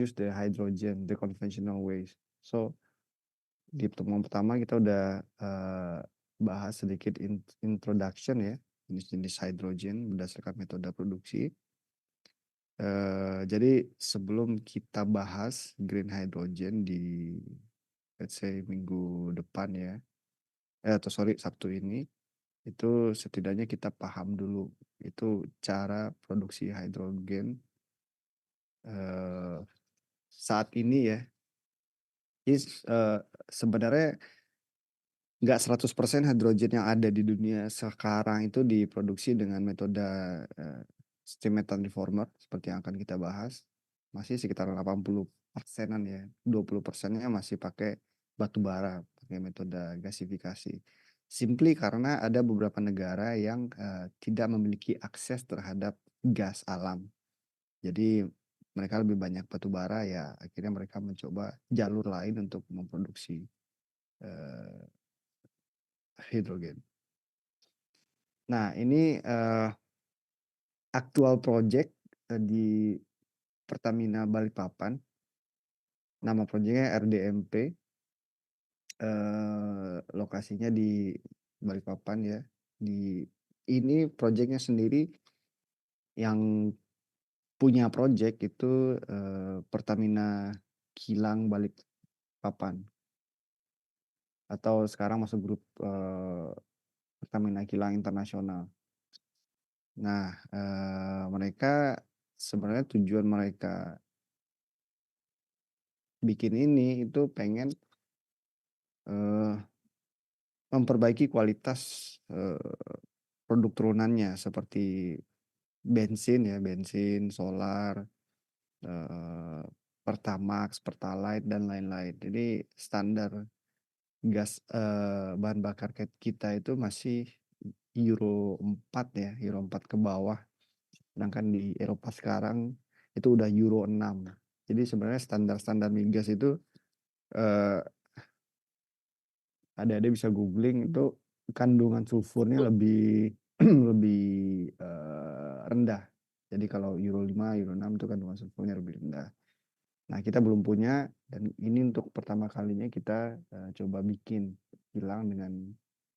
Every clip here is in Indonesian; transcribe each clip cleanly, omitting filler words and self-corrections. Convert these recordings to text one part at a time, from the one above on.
use the hydrogen the conventional ways. So di pertemuan pertama kita udah bahas sedikit introduction ya, jenis-jenis hydrogen berdasarkan metode produksi. Jadi sebelum kita bahas green hydrogen di let's say minggu depan ya, atau sorry Sabtu ini, itu setidaknya kita paham dulu itu cara produksi hidrogen saat ini ya. Jadi sebenarnya nggak 100% hidrogen yang ada di dunia sekarang itu diproduksi dengan metode steam methane reformer seperti yang akan kita bahas. Masih sekitar 80%-an ya. 20%-nya masih pakai batu bara, pakai metode gasifikasi. Simply karena ada beberapa negara yang tidak memiliki akses terhadap gas alam. Jadi mereka lebih banyak batu bara ya, akhirnya mereka mencoba jalur lain untuk memproduksi hidrogen. Nah, ini aktual project di Pertamina Balikpapan. Nama proyeknya RDMP. Lokasinya di Balikpapan ya. Ini proyeknya sendiri yang punya proyek itu Pertamina Kilang Balikpapan. Atau sekarang masuk grup Pertamina Kilang Internasional. Nah, mereka sebenarnya tujuan mereka bikin ini itu pengen memperbaiki kualitas produk turunannya seperti bensin ya, bensin, solar, Pertamax, Pertalite dan lain-lain. Jadi standar gas bahan bakar kita itu masih Euro 4 ya, Euro 4 ke bawah. Sedangkan di Eropa sekarang itu udah Euro 6. Jadi sebenarnya standar-standar migas itu adik-adik bisa googling itu kandungan sulfurnya lebih lebih rendah. Jadi kalau Euro 5, Euro 6 itu kandungan sulfurnya lebih rendah. Nah, kita belum punya dan ini untuk pertama kalinya kita coba bikin kilang dengan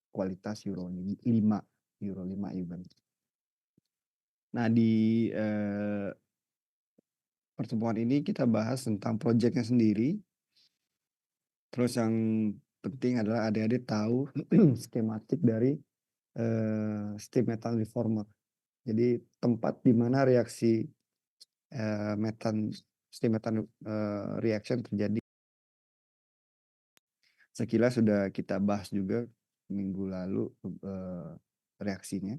kualitas Euro 5, Euro 5 even. Nah, di pertemuan ini kita bahas tentang proyeknya sendiri. Terus yang penting adalah adik-adik tahu skematik dari steam methane reformer. Jadi tempat di mana reaksi steam methane reaction terjadi. Sekilas sudah kita bahas juga minggu lalu reaksinya.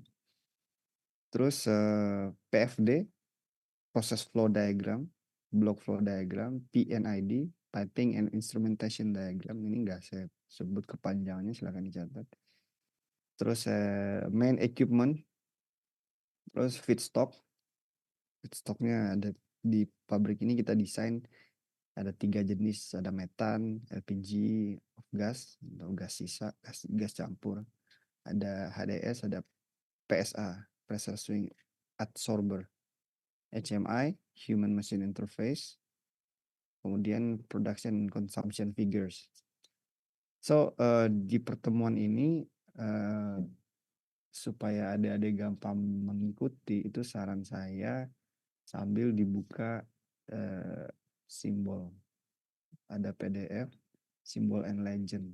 Terus PFD, process flow diagram, block flow diagram, PNID, piping and instrumentation diagram. Ini enggak saya sebut kepanjangannya, silakan dicatat. Terus main equipment, terus feedstocknya ada di pabrik ini kita desain ada 3 jenis, ada metan, LPG, gas atau gas sisa, gas campur, ada HDS, ada PSA, pressure swing adsorber, HMI, human machine interface, kemudian production and consumption figures. So di pertemuan ini supaya adik-adik gampang mengikuti, itu saran saya sambil dibuka simbol, ada PDF, simbol and legend.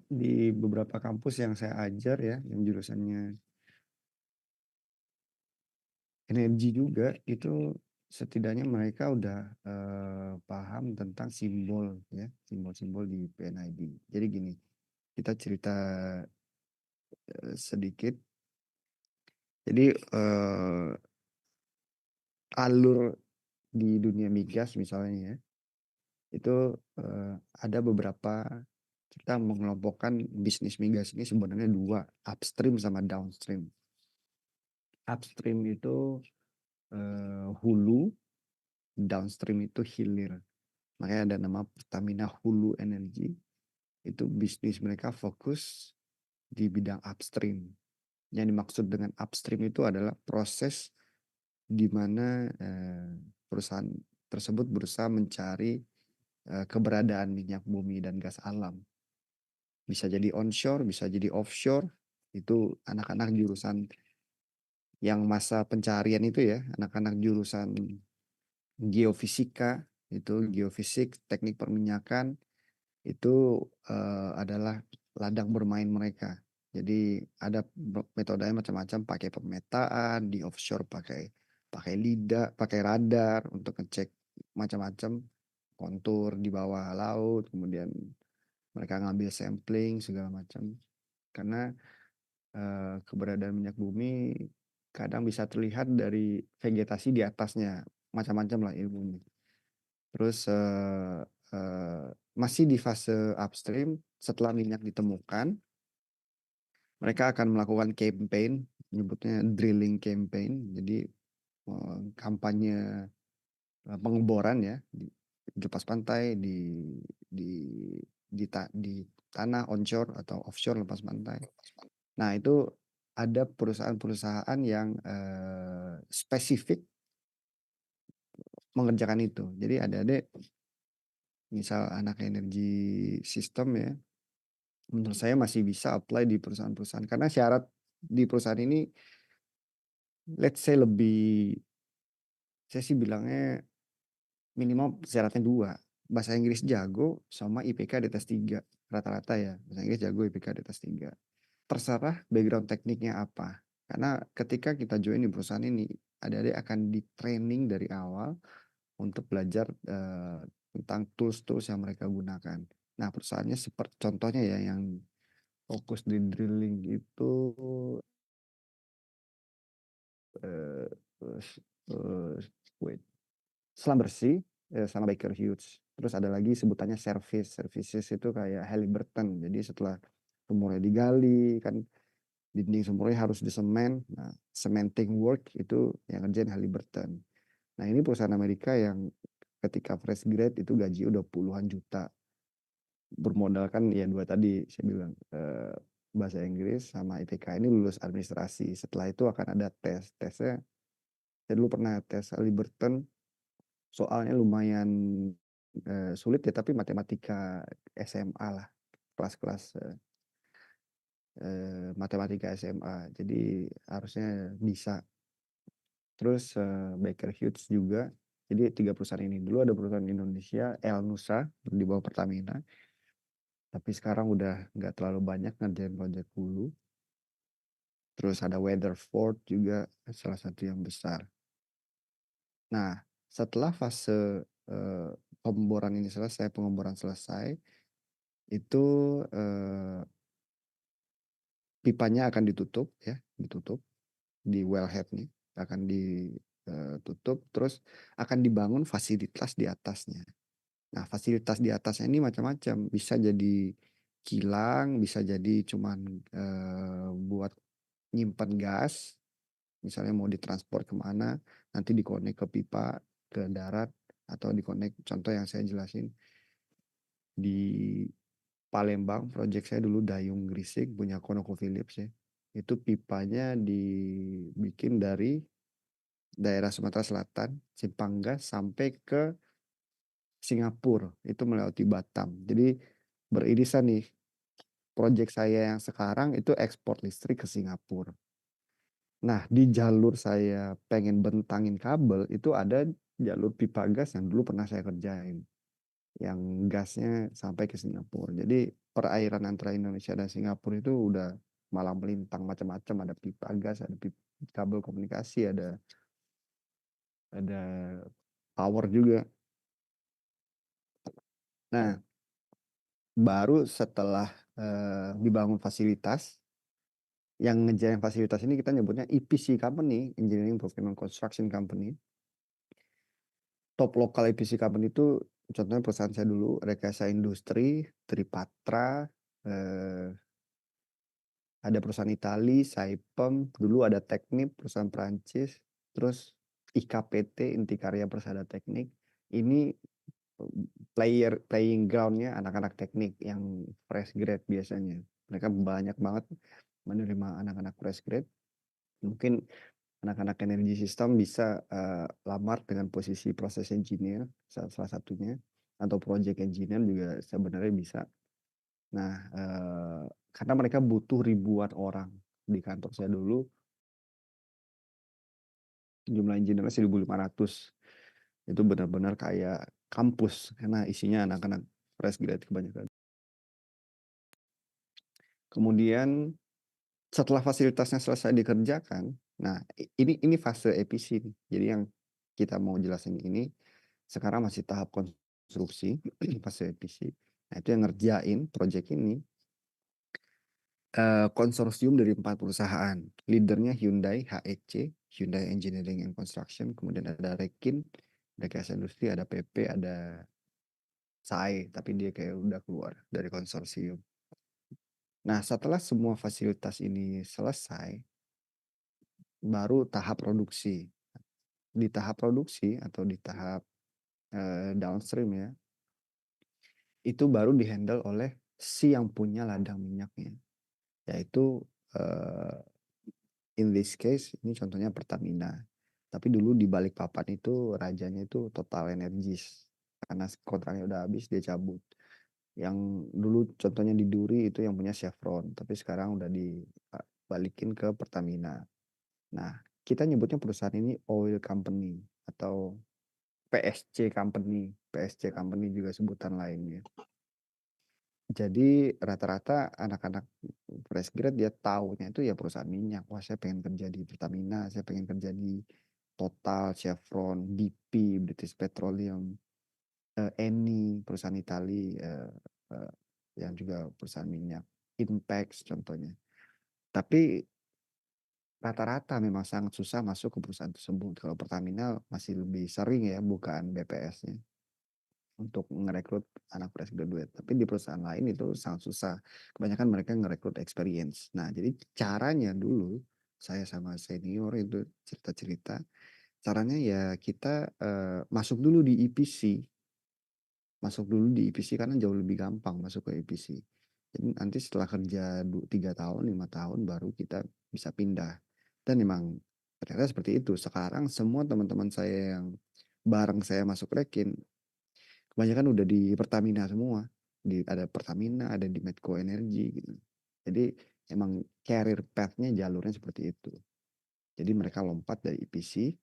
Di beberapa kampus yang saya ajar ya, yang jurusannya energi juga, itu setidaknya mereka udah paham tentang simbol ya, simbol-simbol di PNID. Jadi gini, kita cerita sedikit. Jadi alur di dunia migas misalnya ya, itu ada beberapa, kita mengelompokkan bisnis migas ini sebenarnya 2, upstream sama downstream. Upstream itu hulu, downstream itu hilir. Makanya ada nama Pertamina Hulu Energy. Itu bisnis mereka fokus di bidang upstream. Yang dimaksud dengan upstream itu adalah proses di mana perusahaan tersebut berusaha mencari keberadaan minyak bumi dan gas alam. Bisa jadi onshore, bisa jadi offshore. Itu anak-anak jurusan yang masa pencarian itu ya, anak-anak jurusan geofisika, itu geofisik, teknik perminyakan, itu adalah ladang bermain mereka. Jadi ada metodenya macam-macam, pakai pemetaan, di offshore pakai pakai LIDAR, pakai radar untuk ngecek macam-macam kontur di bawah laut, kemudian mereka ngambil sampling segala macam. Karena keberadaan minyak bumi kadang bisa terlihat dari vegetasi di atasnya, macam-macam lah ilmunya. Terus masih di fase upstream, setelah minyak ditemukan, mereka akan melakukan campaign, nyebutnya drilling campaign. Jadi kampanye pengeboran ya di lepas pantai, di di tanah onshore atau offshore lepas pantai. Nah, itu ada perusahaan-perusahaan yang spesifik mengerjakan itu. Jadi adik-adik, misal anak energi sistem ya, menurut saya masih bisa apply di perusahaan-perusahaan. Karena syarat di perusahaan ini, let's say saya sih bilangnya minimal syaratnya dua. Bahasa Inggris jago sama IPK di atas 3. Rata-rata ya, bahasa Inggris jago, IPK di atas 3. Terserah background tekniknya apa. Karena ketika kita join di perusahaan ini, adik-adik akan di training dari awal untuk belajar tentang tools-tools yang mereka gunakan. Nah, perusahaannya seperti contohnya ya yang fokus di drilling itu eh, wait, Selam Bersih sama Baker Hughes. Terus ada lagi sebutannya services itu kayak Halliburton. Jadi setelah sumurnya digali kan dinding sumurnya harus disemen. Nah, cementing work itu yang ngerjain Halliburton. Nah, ini perusahaan Amerika yang ketika fresh grade itu gaji udah puluhan juta. Bermodalkan ya dua tadi saya bilang bahasa Inggris sama IPK, ini lulus administrasi. Setelah itu akan ada tesnya. Saya dulu pernah tes Halliburton, soalnya lumayan sulit ya, tapi matematika SMA lah, kelas-kelas matematika SMA, jadi harusnya bisa. Terus Baker Hughes juga. Jadi 3 perusahaan ini. Dulu ada perusahaan Indonesia, El Nusa, di bawah Pertamina. Tapi sekarang udah nggak terlalu banyak ngerjain proyek hulu. Terus ada Weatherford juga, salah satu yang besar. Nah, setelah fase pengeboran ini selesai, itu pipanya akan ditutup ya, ditutup di wellhead nih, akan ditutup, terus akan dibangun fasilitas di atasnya. Nah, fasilitas di atasnya ini macam-macam, bisa jadi kilang, bisa jadi cuman buat nyimpan gas, misalnya mau ditransport kemana, nanti dikonek ke pipa, ke darat, atau dikonek, contoh yang saya jelasin, di Palembang, proyek saya dulu Dayung Grisik, punya ConocoPhillips ya. Itu pipanya dibikin dari daerah Sumatera Selatan, Simpang Gas, sampai ke Singapura, itu melewati Batam. Jadi beririsan nih, proyek saya yang sekarang itu ekspor listrik ke Singapura. Nah, di jalur saya pengen bentangin kabel, itu ada jalur pipa gas yang dulu pernah saya kerjain. Yang gasnya sampai ke Singapura. Jadi perairan antara Indonesia dan Singapura itu udah malang melintang macam-macam. Ada pipa gas, ada kabel komunikasi, ada power juga. Nah, baru setelah dibangun fasilitas, yang ngejalan fasilitas ini kita nyebutnya EPC company, Engineering Procurement Construction Company. Top lokal EPC company itu contohnya perusahaan saya dulu, Rekayasa Industri, Tripatra, ada perusahaan Itali, Saipem, dulu ada Teknip, perusahaan Prancis, terus IKPT, Intikarya Persada Teknik. Ini playing groundnya anak-anak teknik yang fresh grade biasanya. Mereka banyak banget menerima anak-anak fresh grade. Mungkin anak-anak energi sistem bisa, lamar dengan posisi proses engineer salah satunya, atau project engineer juga sebenarnya bisa. Nah, karena mereka butuh ribuan orang. Di kantor saya dulu jumlah engineer-nya 1.500. Itu benar-benar kayak kampus karena isinya anak-anak fresh grad kebanyakan. Kemudian setelah fasilitasnya selesai dikerjakan, nah ini fase EPC nih. Jadi yang kita mau jelasin ini sekarang masih tahap konstruksi, fase EPC. Nah itu yang ngerjain project ini konsorsium dari 4 perusahaan. Leadernya Hyundai HEC, Hyundai Engineering and Construction, kemudian ada Rekin, ada KS Industri, ada PP, ada SAE, tapi dia kayak udah keluar dari konsorsium. Nah, setelah semua fasilitas ini selesai, baru tahap produksi. Di tahap produksi atau di tahap downstream ya, itu baru dihandle oleh si yang punya ladang minyaknya, yaitu in this case ini contohnya Pertamina. Tapi dulu di Balikpapan itu rajanya itu Total Energies. Karena kontraknya udah habis dia cabut. Yang dulu contohnya di Duri itu yang punya Chevron, tapi sekarang udah dibalikin ke Pertamina. Nah, kita nyebutnya perusahaan ini Oil Company atau PSC Company. PSC Company juga sebutan lainnya. Jadi rata-rata anak-anak fresh grad dia taunya itu ya perusahaan minyak. Wah, saya pengen kerja di Pertamina, saya pengen kerja di Total, Chevron, BP, British Petroleum, Eni, perusahaan Itali, yang juga perusahaan minyak, Inpex contohnya. Tapi rata-rata memang sangat susah masuk ke perusahaan tersebut. Kalau Pertamina masih lebih sering ya bukan BPS-nya untuk merekrut anak fresh graduate. Tapi di perusahaan lain itu sangat susah. Kebanyakan mereka ngerekrut experience. Nah, jadi caranya dulu saya sama senior itu cerita-cerita. Caranya ya kita masuk dulu di EPC. Masuk dulu di EPC karena jauh lebih gampang masuk ke EPC. Jadi nanti setelah kerja 3 tahun, 5 tahun baru kita bisa pindah. Dan memang ternyata seperti itu. Sekarang semua teman-teman saya yang bareng saya masuk Rekin kebanyakan udah di Pertamina semua. Ada Pertamina, ada di Medco Energi gitu. Jadi emang career path-nya jalurnya seperti itu. Jadi mereka lompat dari EPC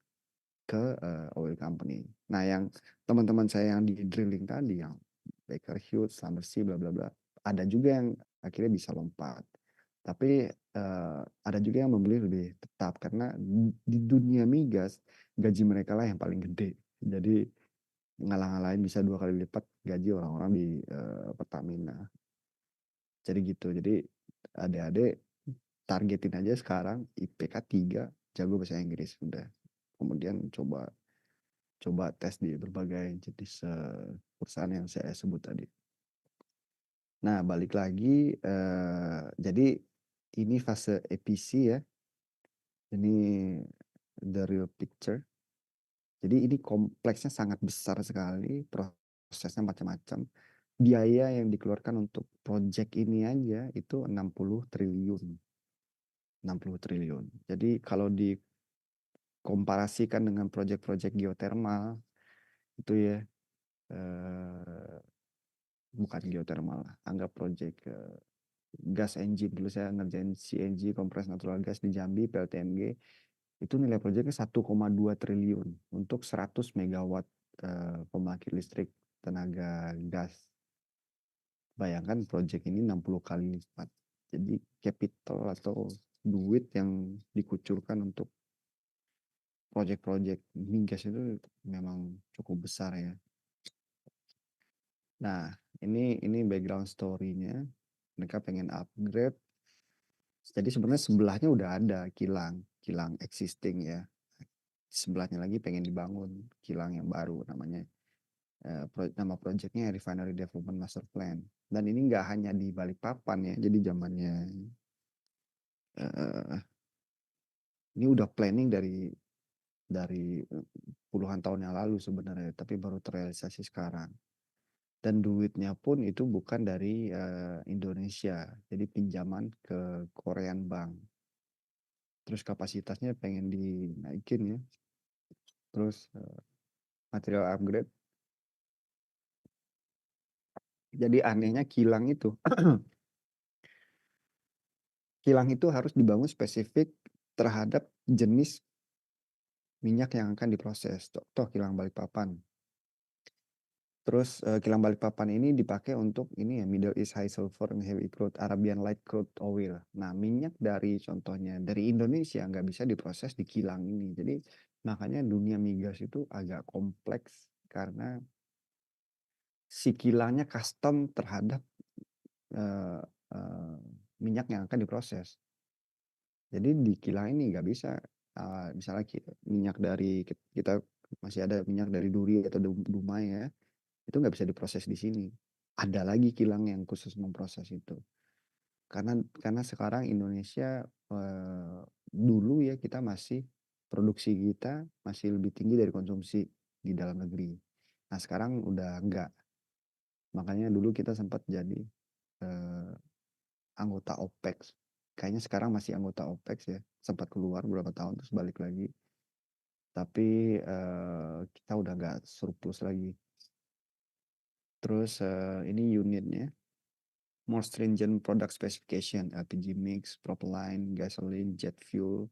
ke oil company. Nah, yang teman-teman saya yang di drilling tadi, yang Baker Hughes, Schlumberger, bla bla bla, ada juga yang akhirnya bisa lompat. Tapi ada juga yang membeli lebih tetap karena di dunia migas gaji mereka lah yang paling gede. Jadi ngalah-ngalahin bisa 2 kali lipat gaji orang-orang di Pertamina. Jadi gitu. Jadi adik-adik targetin aja sekarang IPK 3, jago bahasa Inggris udah. Kemudian coba coba tes di berbagai jenis perusahaan yang saya sebut tadi. Nah, balik lagi, jadi ini fase EPC ya. Ini the real picture. Jadi ini kompleksnya sangat besar sekali, prosesnya macam-macam. Biaya yang dikeluarkan untuk project ini aja itu 60 triliun. 60 triliun. Jadi kalau dikomparasikan dengan project-project geothermal itu ya eh, bukan geothermal lah, anggap project gas engine. Dulu saya ngerjain CNG, kompres natural gas di Jambi, PLTMG. Itu nilai proyeknya 1,2 triliun untuk 100 megawatt pembangkit listrik tenaga gas. Bayangkan proyek ini 60 kali lipat. Jadi capital atau duit yang dikucurkan untuk proyek-proyek migas itu memang cukup besar ya. Nah, ini background story-nya. Mereka pengen upgrade. Jadi sebenarnya sebelahnya udah ada kilang existing ya. Sebelahnya lagi pengen dibangun kilang yang baru namanya. Nama proyeknya Refinery Development Master Plan. Dan ini nggak hanya di Balikpapan ya. Jadi zamannya eh, ini udah planning dari puluhan tahun yang lalu sebenarnya, tapi baru terrealisasi sekarang. Dan duitnya pun itu bukan dari Indonesia, jadi pinjaman ke Korean Bank. terus kapasitasnya pengen dinaikin ya, terus material upgrade. Jadi anehnya kilang itu harus dibangun spesifik terhadap jenis minyak yang akan diproses. Contoh kilang Balikpapan. Terus kilang Balikpapan ini dipakai untuk ini ya, Middle East High Sulfur and Heavy Crude, Arabian Light Crude Oil. Nah, minyak dari contohnya dari Indonesia nggak bisa diproses di kilang ini. Jadi makanya dunia migas itu agak kompleks karena si kilangnya custom terhadap eh, eh, minyak yang akan diproses. Jadi di kilang ini nggak bisa, misalnya minyak dari kita masih ada minyak dari duri atau dumai ya, itu nggak bisa diproses di sini. Ada lagi kilang yang khusus memproses itu. Karena sekarang Indonesia dulu ya kita masih produksi kita masih lebih tinggi dari konsumsi di dalam negeri. Nah sekarang udah enggak. Makanya dulu kita sempat jadi eh, anggota OPEC. Kayaknya sekarang masih anggota OPEC ya. Sempat keluar beberapa tahun terus balik lagi. Tapi kita udah nggak surplus lagi. Terus ini unitnya. More stringent product specification, LPG mix, propylene, gasoline, jet fuel,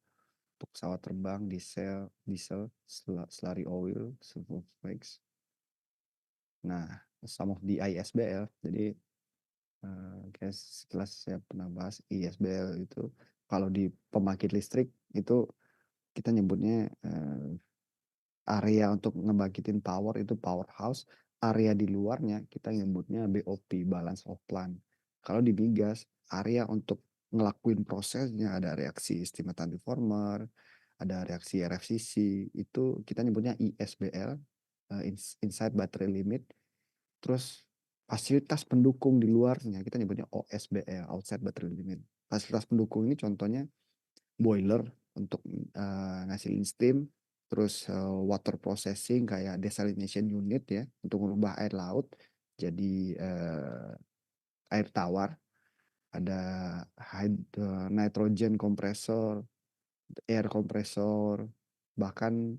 untuk pesawat terbang, diesel, slurry oil, sulfur flakes. Nah, some of the ISBL. Jadi kayak sekilas saya pernah bahas ISBL itu kalau di pembangkit listrik itu kita nyebutnya area untuk ngebangkitin power itu powerhouse, area di luarnya kita nyebutnya BOP, balance of plant. Kalau di migas, area untuk ngelakuin prosesnya ada reaksi steam transformer, ada reaksi RFCC, itu kita nyebutnya ISBL, inside battery limit. Terus fasilitas pendukung di luarnya kita nyebutnya OSBL, outside battery limit. Fasilitas pendukung ini contohnya boiler untuk ngasilin steam, terus water processing kayak desalination unit ya untuk mengubah air laut jadi air tawar, ada nitrogen kompresor, air kompresor, bahkan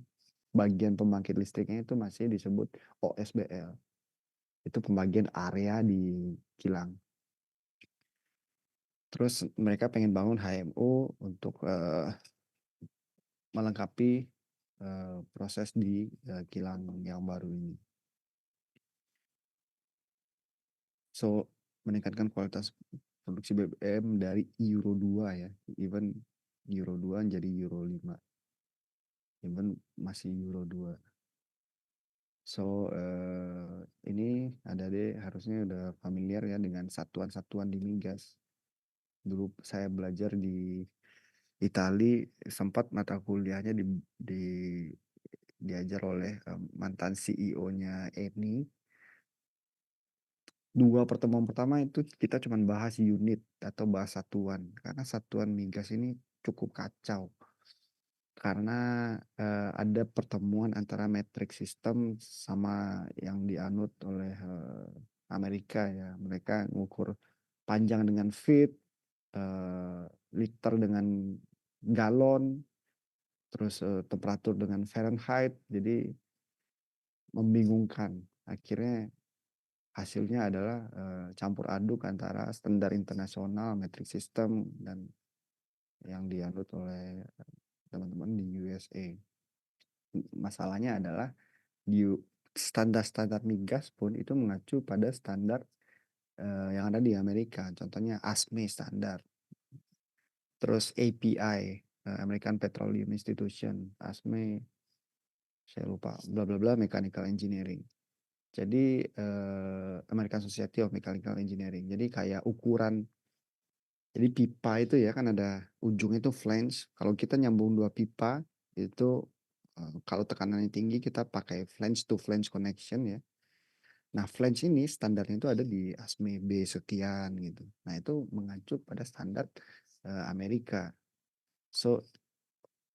bagian pembangkit listriknya itu masih disebut OSBL. Itu pembagian area di kilang. Terus mereka pengen bangun HMO untuk melengkapi proses di kilang yang baru ini. So, meningkatkan kualitas produksi BBM dari Euro 2 ya. Even Euro 2 jadi Euro 5. Even masih Euro 2. So, ini ada deh harusnya udah familiar ya dengan satuan-satuan di migas. Dulu saya belajar di Itali, sempat mata kuliahnya diajar oleh mantan CEO-nya Eni. Dua pertemuan pertama itu kita cuma bahas unit atau bahas satuan karena satuan migas ini cukup kacau karena ada pertemuan antara metric system sama yang dianut oleh Amerika ya, mereka ngukur panjang dengan feet, liter dengan galon, terus temperatur dengan Fahrenheit, jadi membingungkan. Akhirnya hasilnya adalah campur aduk antara standar internasional, metric system, dan yang dianut oleh teman-teman di USA. Masalahnya adalah di standar-standar migas pun itu mengacu pada standar yang ada di Amerika. Contohnya ASME standar. Terus API, American Petroleum Institution, ASME, saya lupa, bla bla bla, Mechanical Engineering. Jadi American Society of Mechanical Engineering. Jadi kayak ukuran, jadi pipa itu ya kan ada ujungnya itu flange. Kalau kita nyambung dua pipa itu kalau tekanannya tinggi kita pakai flange to flange connection ya. Nah flange ini standarnya itu ada di ASME B sekian gitu. Nah itu mengacu pada standar Amerika. So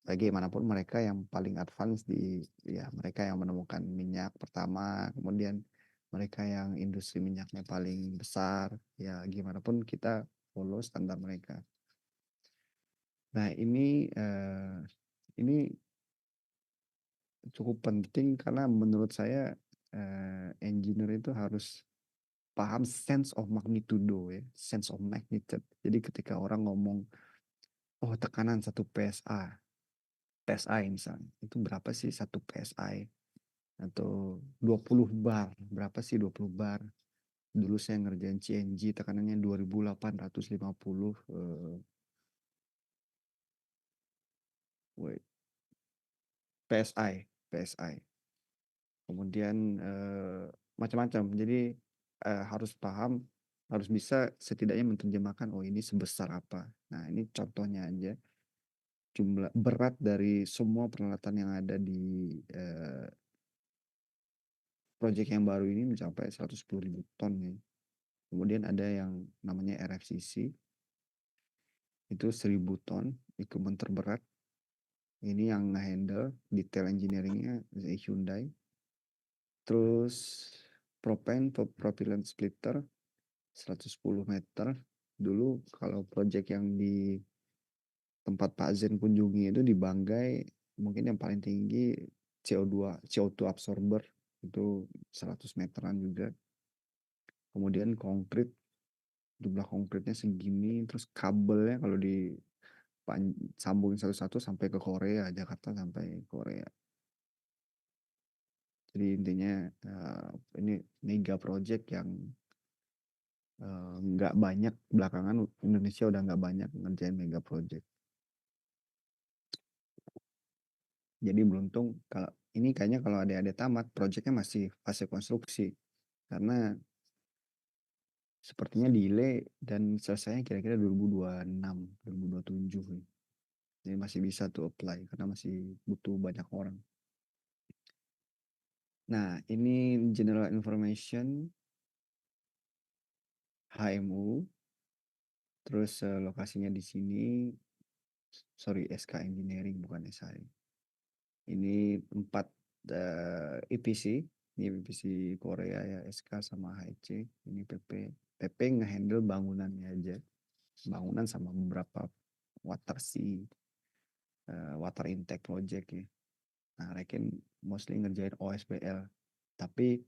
bagaimanapun mereka yang paling advance di ya mereka yang menemukan minyak pertama, kemudian mereka yang industri minyaknya paling besar, ya gimana pun kita follow standar mereka. Nah ini cukup penting karena menurut saya, engineer itu harus paham sense of magnitudo ya, sense of magnitude. Jadi ketika orang ngomong, "Oh tekanan 1 PSI misalnya, itu berapa sih 1 PSI?" Atau 20 bar, berapa sih 20 bar? Dulu saya ngerjain CNG tekanannya 2850, wait, PSI. Kemudian, macam-macam. Jadi, harus paham, harus bisa setidaknya menerjemahkan, "Oh ini sebesar apa." Nah ini contohnya aja, jumlah berat dari semua peralatan yang ada di, project yang baru ini mencapai 110.000 ton ya. Kemudian ada yang namanya RFCC, itu 1.000 ton, equipment terberat. Ini yang nge-handle detail engineering-nya Hyundai. Terus propellant splitter 110 meter. Dulu kalau project yang di tempat Pak Zen kunjungi itu di Banggai, mungkin yang paling tinggi CO2 absorber itu 100 meteran juga. Kemudian konkrit, jumlah konkritnya segini, terus kabelnya kalau sambungin satu-satu sampai ke Korea, Jakarta sampai Korea. Jadi intinya, ini mega project yang nggak banyak, belakangan Indonesia udah nggak banyak ngerjain mega project. Jadi beruntung kalau ini kayaknya kalau adik-adik tamat, projectnya masih fase konstruksi. Karena sepertinya delay dan selesainya kira-kira 2026, 2027. Jadi masih bisa tuh apply karena masih butuh banyak orang. Nah, ini general information HMU. Terus lokasinya di sini, sorry, SK Engineering bukan SHI. Ini 4 EPC, ini EPC Korea ya, SK sama HEC. Ini PP ngehandle bangunannya aja, bangunan sama beberapa water intake project ya. Nah, Rekin mostly ngerjain OSBL, tapi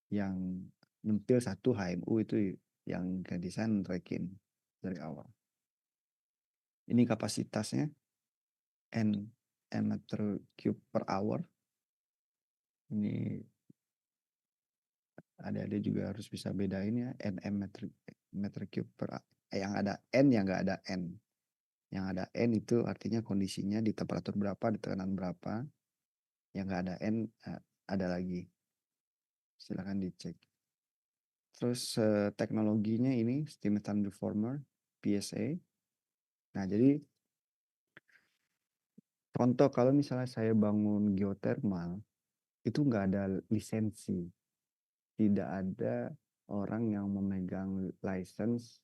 yang nyempil satu HMU itu yang ke desain Rekin dari awal. Ini kapasitasnya N meter cube per hour. Ini adik-adik juga harus bisa bedain ya, nm meter cube yang ada N, yang nggak ada N. Yang ada N itu artinya kondisinya di temperatur berapa, di tekanan berapa. Yang nggak ada N, ada lagi. Silahkan dicek. Terus teknologinya ini Steam Methane Reformer, PSA. Nah jadi contoh kalau misalnya saya bangun geothermal, itu nggak ada lisensi. Tidak ada orang yang memegang license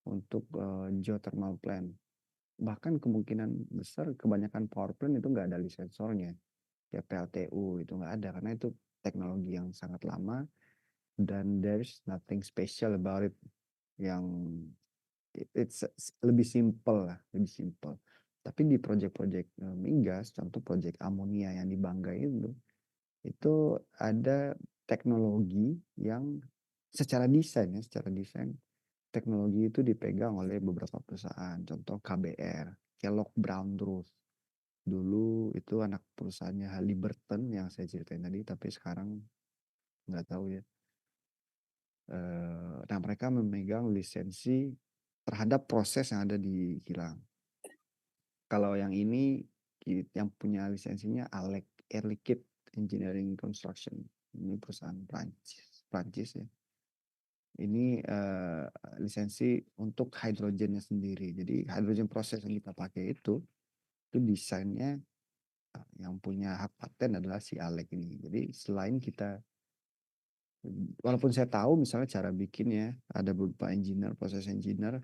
untuk geothermal plant. Bahkan kemungkinan besar kebanyakan power plant itu nggak ada lisensornya. Ya PLTU itu nggak ada karena itu teknologi yang sangat lama dan there's nothing special about it, yang it's lebih simple lah, lebih simple. Tapi di project-project migas, contoh project amonia yang di Banggai itu ada teknologi yang secara desain ya, secara desain teknologi itu dipegang oleh beberapa perusahaan. Contoh KBR, Kellogg Brown Truth. Dulu itu anak perusahaannya Halliburton yang saya ceritain tadi, tapi sekarang nggak tahu ya. Nah mereka memegang lisensi terhadap proses yang ada di kilang. Kalau yang ini yang punya lisensinya ALEC, Air Liquide Engineering Construction. Ini perusahaan Prancis ya. Ini lisensi untuk hidrogennya sendiri. Jadi hidrogen proses yang kita pakai itu desainnya yang punya hak paten adalah si ALEC ini. Jadi selain kita, walaupun saya tahu misalnya cara bikinnya, ada beberapa engineer, proses engineer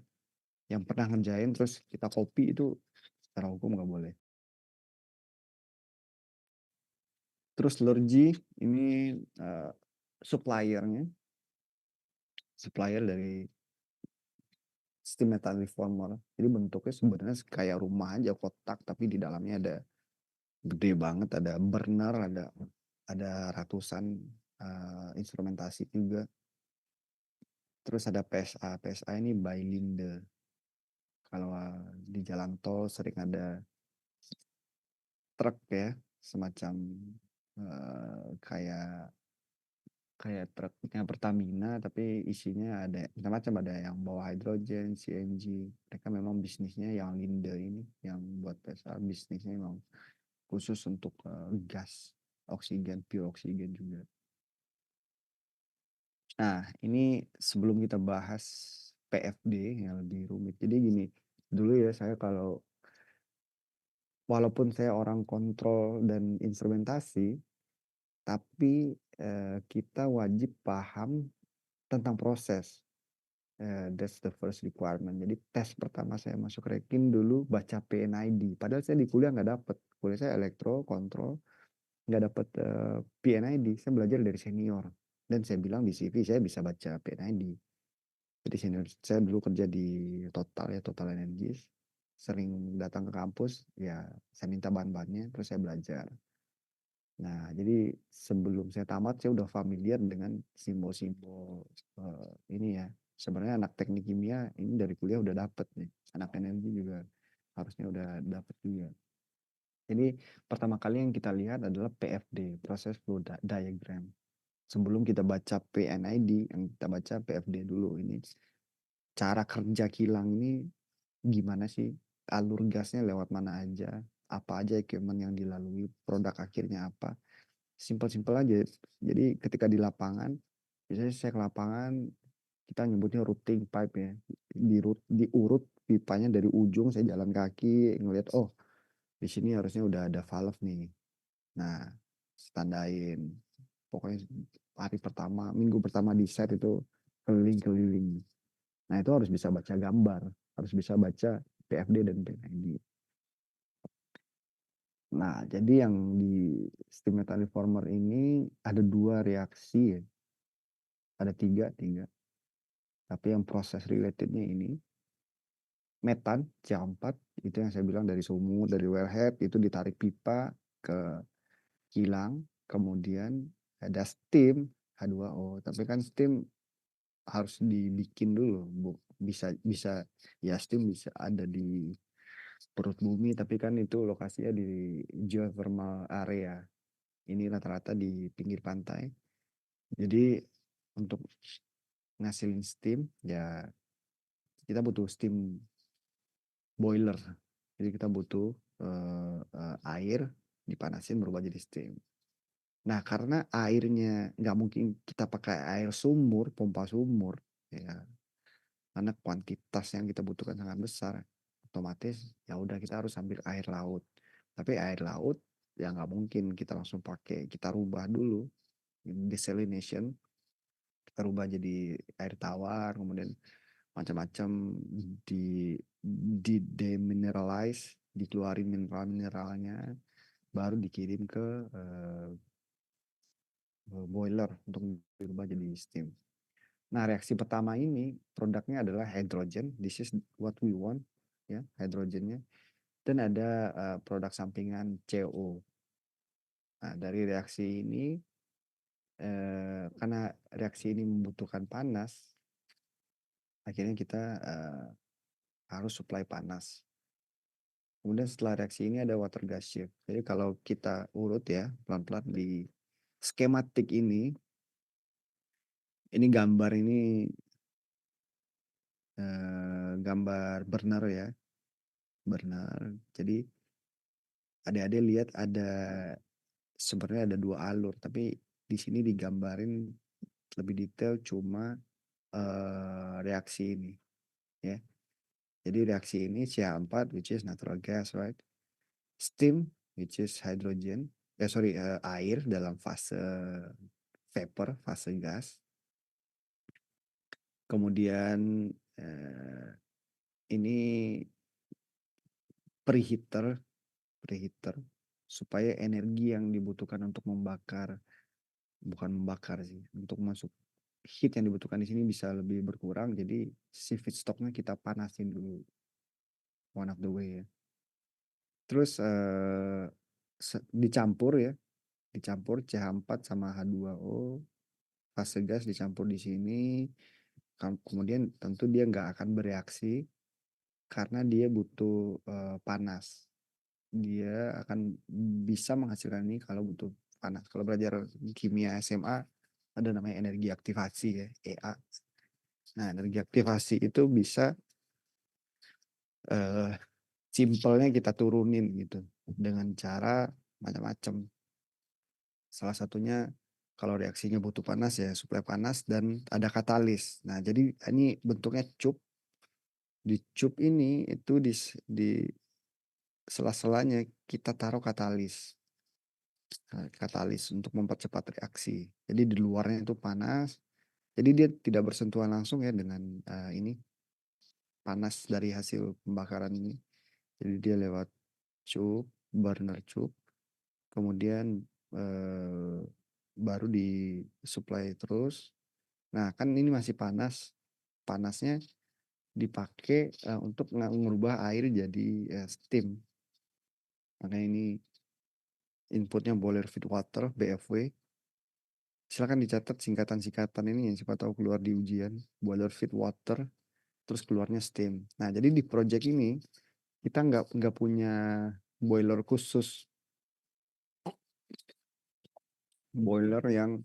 yang pernah ngerjain terus kita copy, itu secara hukum nggak boleh. Terus Lurgy ini supplier dari steam metal reformer. Jadi bentuknya sebenarnya kayak rumah aja, kotak, tapi di dalamnya ada gede banget, ada burner, ada ratusan instrumentasi juga. Terus ada PSA. PSA ini by Linde. Kalau di jalan tol sering ada truk ya, semacam kayak kayak truknya Pertamina, tapi isinya ada macam-macam, ada yang bawa hidrogen, CNG. Mereka memang bisnisnya yang Linde ini, yang buat PSA bisnisnya memang khusus untuk gas, oksigen, pure oksigen juga. Nah, ini sebelum kita bahas PFD yang lebih rumit. Jadi gini, dulu ya saya kalau walaupun saya orang kontrol dan instrumentasi, tapi kita wajib paham tentang proses. That's the first requirement. Jadi tes pertama saya masuk Rekin dulu baca PNID. Padahal saya di kuliah nggak dapet. Kuliah saya elektro, kontrol, nggak dapet PNID. Saya belajar dari senior. Dan saya bilang di CV saya bisa baca PNID. Jadi senior saya dulu kerja di Total ya, Total Energies. Sering datang ke kampus, ya saya minta bahan-bahannya, terus saya belajar. Nah, jadi sebelum saya tamat, saya udah familiar dengan simbol-simbol ini ya. Sebenarnya anak teknik kimia ini dari kuliah udah dapet nih. Anak energi juga harusnya udah dapet juga. Jadi pertama kali yang kita lihat adalah PFD, Process Flow Diagram. Sebelum kita baca PNID, yang kita baca PFD dulu. Ini cara kerja kilang ini gimana sih? Alur gasnya lewat mana aja? Apa aja equipment yang dilalui? Produk akhirnya apa? Simpel-simpel aja. Jadi ketika di lapangan, biasanya saya ke lapangan, kita nyebutnya routing pipe ya. Diurut pipanya dari ujung, saya jalan kaki, ngeliat, oh di sini harusnya udah ada valve nih. Nah, standain. Pokoknya hari pertama, minggu pertama di set itu keliling-keliling. Nah, itu harus bisa baca gambar, harus bisa baca PFD dan PNID. Nah, jadi yang di steam metal reformer ini ada dua reaksi ya. Ada tiga. Tapi yang proses relatednya ini, metan C4, itu yang saya bilang dari sumur, dari wellhead, itu ditarik pipa ke kilang, kemudian ada steam H2O. Tapi kan steam harus dibikin dulu, Bu. Bisa bisa ya steam bisa ada di perut bumi, tapi kan itu lokasinya di geothermal area. Ini rata-rata di pinggir pantai. Jadi untuk ngasilin steam ya kita butuh steam boiler. Jadi kita butuh air dipanasin berubah jadi steam. Nah, karena airnya nggak mungkin kita pakai air sumur, pompa sumur, ya, karena kuantitas yang kita butuhkan sangat besar, otomatis ya udah kita harus ambil air laut. Tapi air laut ya nggak mungkin kita langsung pakai, kita rubah dulu desalination, kita rubah jadi air tawar, kemudian macam-macam di demineralize, dikeluarin mineral-mineralnya, baru dikirim ke boiler untuk dirubah jadi steam. Nah, reaksi pertama ini produknya adalah hydrogen. This is what we want, ya, hidrogennya. Dan ada produk sampingan CO. Nah, dari reaksi ini karena reaksi ini membutuhkan panas, akhirnya kita harus supply panas. Kemudian setelah reaksi ini ada water gas shift. Jadi kalau kita urut ya pelan-pelan di skematik ini gambar ini gambar burner ya, burner. Jadi adik-adik lihat ada sebenarnya ada dua alur, tapi di sini digambarin lebih detail cuma reaksi ini ya. Jadi reaksi ini CH4 which is natural gas, right? Steam which is hydrogen, air dalam fase vapor, fase gas. Kemudian ini preheater, preheater supaya energi yang dibutuhkan untuk membakar, bukan membakar sih, untuk masuk heat yang dibutuhkan di sini bisa lebih berkurang. Jadi si feedstocknya kita panasin dulu, one of the way ya. Terus dicampur ya, dicampur CH4 sama H2O, fase gas dicampur di sini. Kemudian tentu dia nggak akan bereaksi karena dia butuh panas. Dia akan bisa menghasilkan ini kalau butuh panas. Kalau belajar kimia SMA ada namanya energi aktivasi ya, EA. Nah, energi aktivasi itu bisa eh, simpelnya kita turunin gitu dengan cara macam-macam. Salah satunya kalau reaksinya butuh panas ya suplai panas dan ada katalis. Nah, jadi ini bentuknya cup. Di cup ini itu di sela-selanya kita taruh katalis. Nah, katalis untuk mempercepat reaksi. Jadi di luarnya itu panas. Jadi dia tidak bersentuhan langsung ya dengan ini panas dari hasil pembakaran ini. Jadi dia lewat cup, burner cup, kemudian baru disuplai terus. Nah, kan ini masih panas. Panasnya dipakai untuk mengubah air jadi steam. Makanya ini inputnya boiler feed water, BFW. Silakan dicatat singkatan-singkatan ini yang siapa tahu keluar di ujian. Boiler feed water, terus keluarnya steam. Nah, jadi di project ini kita nggak punya boiler khusus, boiler yang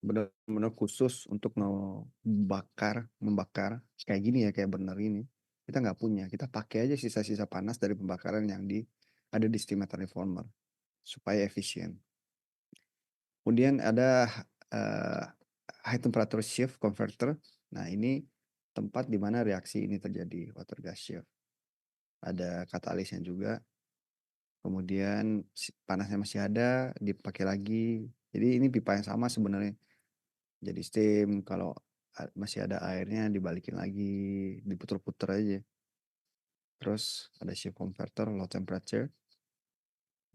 benar-benar khusus untuk membakar kayak gini ya, kayak burner ini. Kita nggak punya, kita pakai aja sisa-sisa panas dari pembakaran yang ada di steam method reformer supaya efisien. Kemudian ada uh, high temperature shift converter. Nah, ini tempat di mana reaksi ini terjadi, water gas shift. Ada katalisnya juga. Kemudian panasnya masih ada, dipakai lagi. Jadi ini pipa yang sama sebenarnya. Jadi steam, kalau masih ada airnya dibalikin lagi, diputer-puter aja. Terus ada shift converter, low temperature.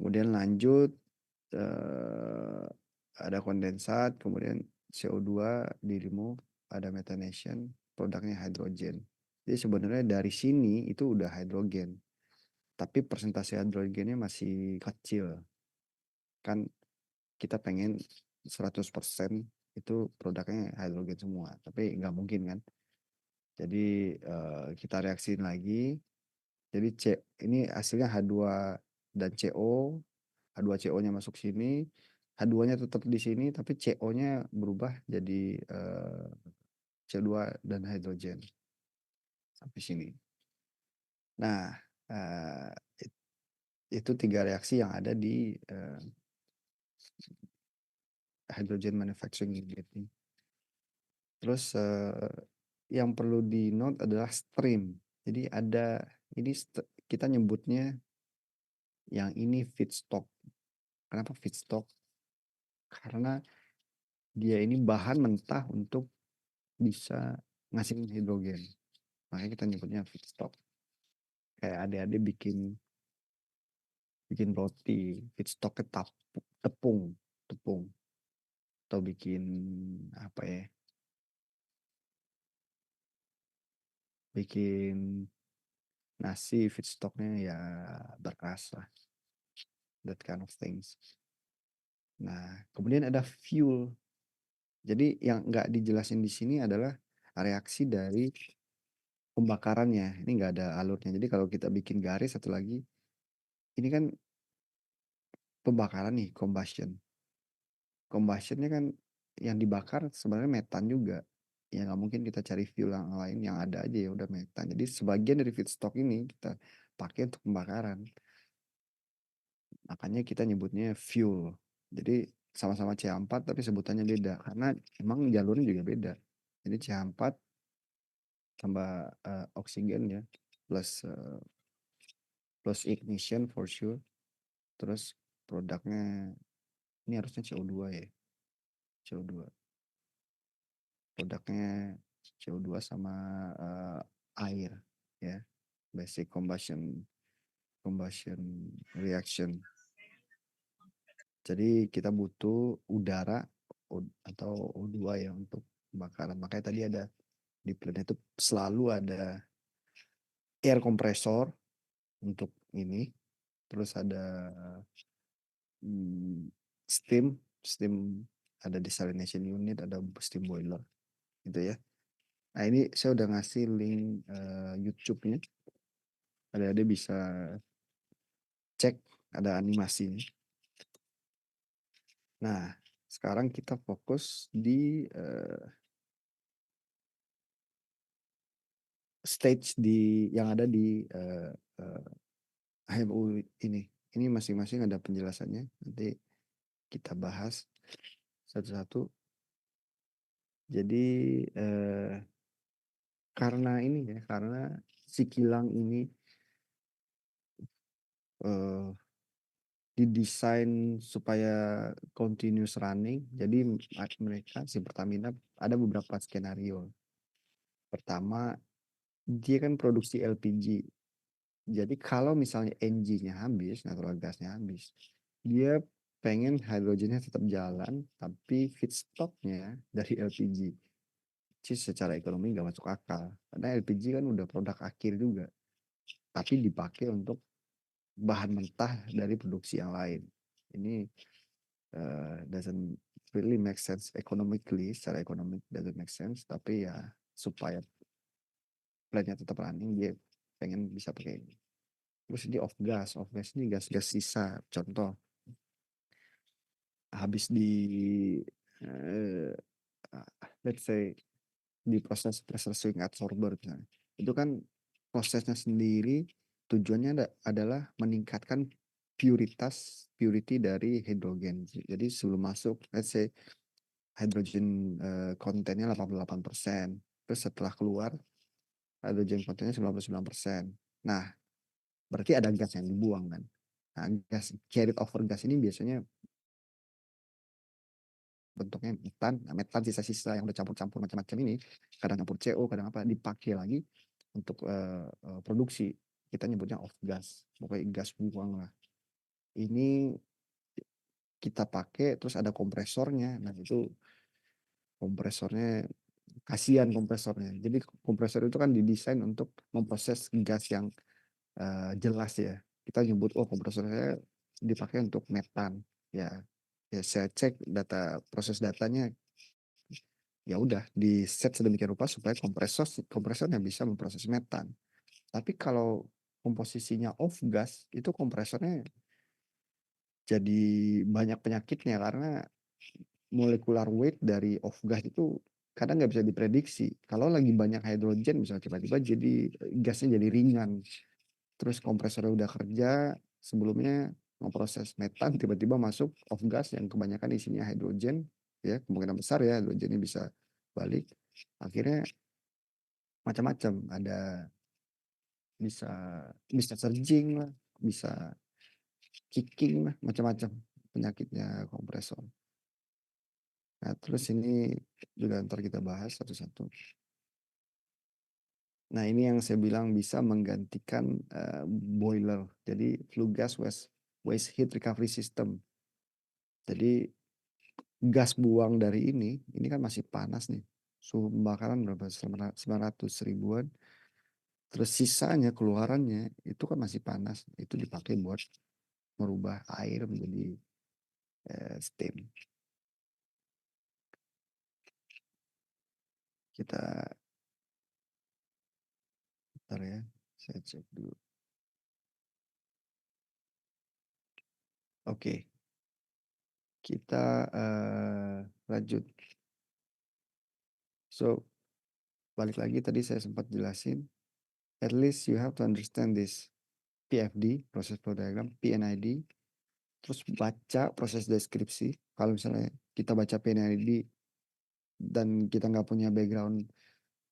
Kemudian lanjut ada kondensat, kemudian CO2 di remove, ada methanation, produknya hidrogen. Jadi sebenarnya dari sini itu udah hidrogen, tapi persentase hidrogennya masih kecil. Kan kita pengen 100% itu produknya hidrogen semua, tapi nggak mungkin kan. Jadi kita reaksiin lagi. Jadi ini hasilnya H2 dan CO. H2CO-nya masuk sini, H2-nya tetap di sini, tapi CO-nya berubah jadi CO2 dan hidrogen sampai sini. Nah, eh, itu tiga reaksi yang ada di hydrogen manufacturing unit ini. Terus yang perlu di note adalah stream. Jadi ada ini kita nyebutnya yang ini feedstock. Kenapa feedstock? Karena dia ini bahan mentah untuk bisa ngasih hidrogen. Makanya kita nyebutnya feedstock. Kayak adik-adik bikin bikin roti, feedstocknya tepung, tepung. Atau bikin apa ya? Bikin nasi, feedstocknya ya beras lah. That kind of things. Nah, kemudian ada fuel. Jadi yang nggak dijelasin di sini adalah reaksi dari pembakarannya. Ini nggak ada alurnya. Jadi kalau kita bikin garis satu lagi, ini kan pembakaran nih, combustion. Combustionnya kan yang dibakar sebenarnya metan juga. Ya nggak mungkin kita cari fuel yang lain, yang ada aja ya udah metan. Jadi sebagian dari feedstock ini kita pakai untuk pembakaran. Makanya kita nyebutnya fuel. Jadi sama-sama CH4 tapi sebutannya beda karena emang jalurnya juga beda. Jadi CH4 tambah oksigen ya, plus plus ignition for sure. Terus produknya ini harusnya CO2 ya. CO2. Produknya CO2 sama air ya. Basic combustion combustion reaction. Jadi kita butuh udara atau O2 ya untuk pembakaran. Makanya tadi ada di plan itu selalu ada air compressor untuk ini, terus ada hmm, steam, steam ada desalination unit, ada steam boiler gitu ya. Nah ini saya udah ngasih link YouTube-nya, ada bisa cek, ada animasinya. Nah sekarang kita fokus di stage yang ada di HMU ini. Ini masing-masing ada penjelasannya. Nanti kita bahas satu-satu. Jadi karena ini ya, karena si kilang ini eh, didesain supaya continuous running. Jadi mereka si Pertamina ada beberapa skenario. Pertama, dia kan produksi LPG. Jadi kalau misalnya NG-nya habis, natural gasnya habis, dia pengen hidrogennya tetap jalan, tapi feedstocknya dari LPG. Jadi secara ekonomi nggak masuk akal. Karena LPG kan udah produk akhir juga, tapi dipakai untuk bahan mentah dari produksi yang lain. Ini doesn't really make sense economically, secara ekonomi doesn't make sense, tapi ya supaya plannya tetap running, dia pengen bisa pakai ini. Terus ini off gas ini gas-gas sisa. Contoh, habis di uh, let's say di proses pressure swing absorber misalnya, itu kan prosesnya sendiri tujuannya adalah meningkatkan purity dari hidrogen. Jadi sebelum masuk, let's say hydrogen kontennya 88%, terus setelah keluar hydrogen kontennya 99%. Nah, berarti ada gas yang dibuang kan. Nah, gas carried over gas ini biasanya bentuknya metan. Nah, metan sisa-sisa yang udah campur-campur macam-macam ini, kadang campur CO, kadang apa, dipakai lagi untuk produksi. Kita nyebutnya off gas, pokoknya gas buang lah. Ini kita pakai, terus ada kompresornya. Nah itu kompresornya, kasihan kompresornya. Jadi kompresor itu kan didesain untuk memproses gas yang jelas ya. Kita nyebut, oh kompresor saya dipakai untuk metan. Ya, ya saya cek data, proses datanya, ya udah di set sedemikian rupa supaya kompresornya bisa memproses metan. Tapi kalau komposisinya off gas, itu kompresornya jadi banyak penyakitnya karena molecular weight dari off gas itu kadang nggak bisa diprediksi. Kalau lagi banyak hidrogen misalnya tiba-tiba jadi gasnya jadi ringan. Terus kompresornya udah kerja sebelumnya memproses metan, tiba-tiba masuk off gas yang kebanyakan isinya hidrogen, ya kemungkinan besar ya hidrogennya bisa balik. Akhirnya macam-macam, ada bisa bisa surging lah, bisa kicking lah, macam-macam penyakitnya kompresor. Nah, terus ini juga ntar kita bahas satu-satu. Nah, ini yang saya bilang bisa menggantikan boiler. Jadi flue gas waste heat recovery system. Jadi gas buang dari ini kan masih panas nih. Suhu pembakaran berapa? 900 ribuan. Terus sisanya keluarannya itu kan masih panas. Itu dipakai buat merubah air menjadi steam. Kita bentar ya, saya cek dulu. Oke, kita lanjut. So, balik lagi tadi saya sempat jelasin. At least you have to understand this PFD, proses flow diagram, PNID, terus baca proses deskripsi. Kalau misalnya kita baca PNID dan kita nggak punya background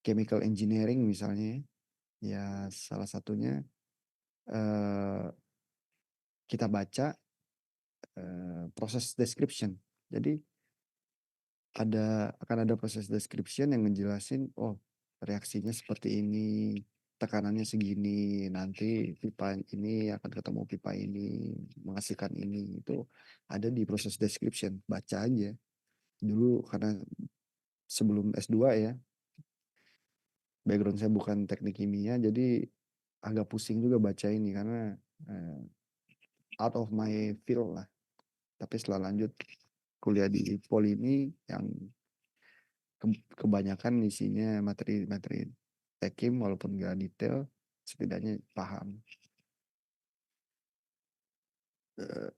chemical engineering misalnya, ya salah satunya eh, kita baca proses description. Jadi akan ada proses description yang ngejelasin, oh reaksinya seperti ini, tekanannya segini, nanti pipa ini akan ketemu pipa ini, menghasilkan ini. Itu ada di proses description, baca aja. Dulu karena sebelum S2 ya. Background saya bukan teknik kimia, jadi agak pusing juga baca ini karena eh, out of my field lah. Tapi setelah lanjut kuliah di Poli ini yang kebanyakan isinya materi-materi tekim walaupun gak detail, setidaknya paham. Eh,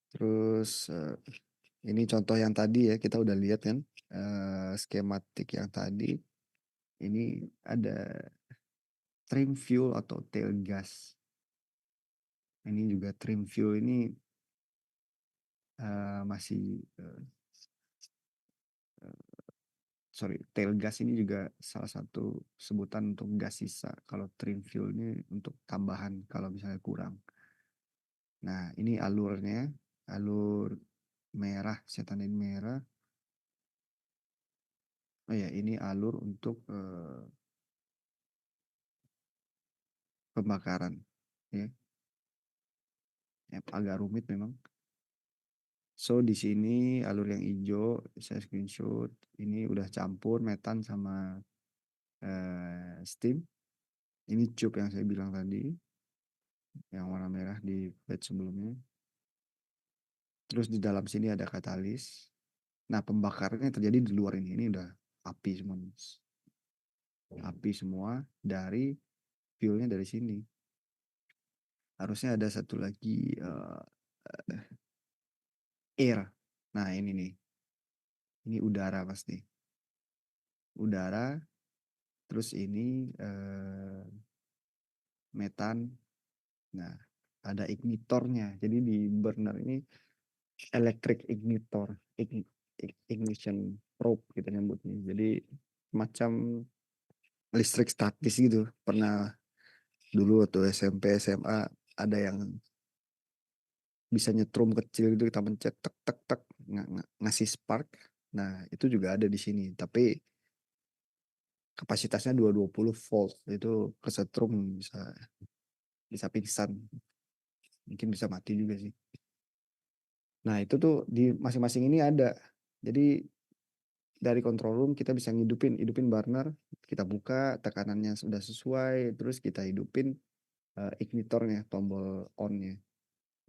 Terus ini contoh yang tadi ya kita udah lihat kan skematik yang tadi. Ini ada trim fuel atau tail gas. Ini juga trim fuel ini masih sorry, tail gas ini juga salah satu sebutan untuk gas sisa. Kalau trim fuel ini untuk tambahan kalau misalnya kurang. Nah, ini alurnya, alur merah, saya tandain merah. Oh ya, ini alur untuk pembakaran. Ya, agak rumit memang. So, di sini alur yang hijau, saya screenshot. Ini udah campur metan sama steam. Ini tube yang saya bilang tadi, yang warna merah di batch sebelumnya. Terus di dalam sini ada katalis. Nah, pembakarannya terjadi di luar ini. Ini udah api semua. Api semua dari fuelnya dari sini. Harusnya ada satu lagi air. Nah, ini nih. Ini udara pasti. Udara. Terus ini metan. Nah, ada ignitornya. Jadi di burner ini electric ignitor. Ignition probe kita nyebutnya. Jadi macam listrik statis gitu. Pernah dulu waktu SMP SMA ada yang bisa nyetrum kecil gitu kita pencet tek tek tek ngasih spark. Nah, itu juga ada di sini. Tapi kapasitasnya 220 volt. Itu kesetrum bisa bisa pingsan. Mungkin bisa mati juga sih. Nah, itu tuh di masing-masing ini ada. Jadi dari control room kita bisa hidupin burner, kita buka tekanannya sudah sesuai, terus kita hidupin ignitornya, tombol on-nya.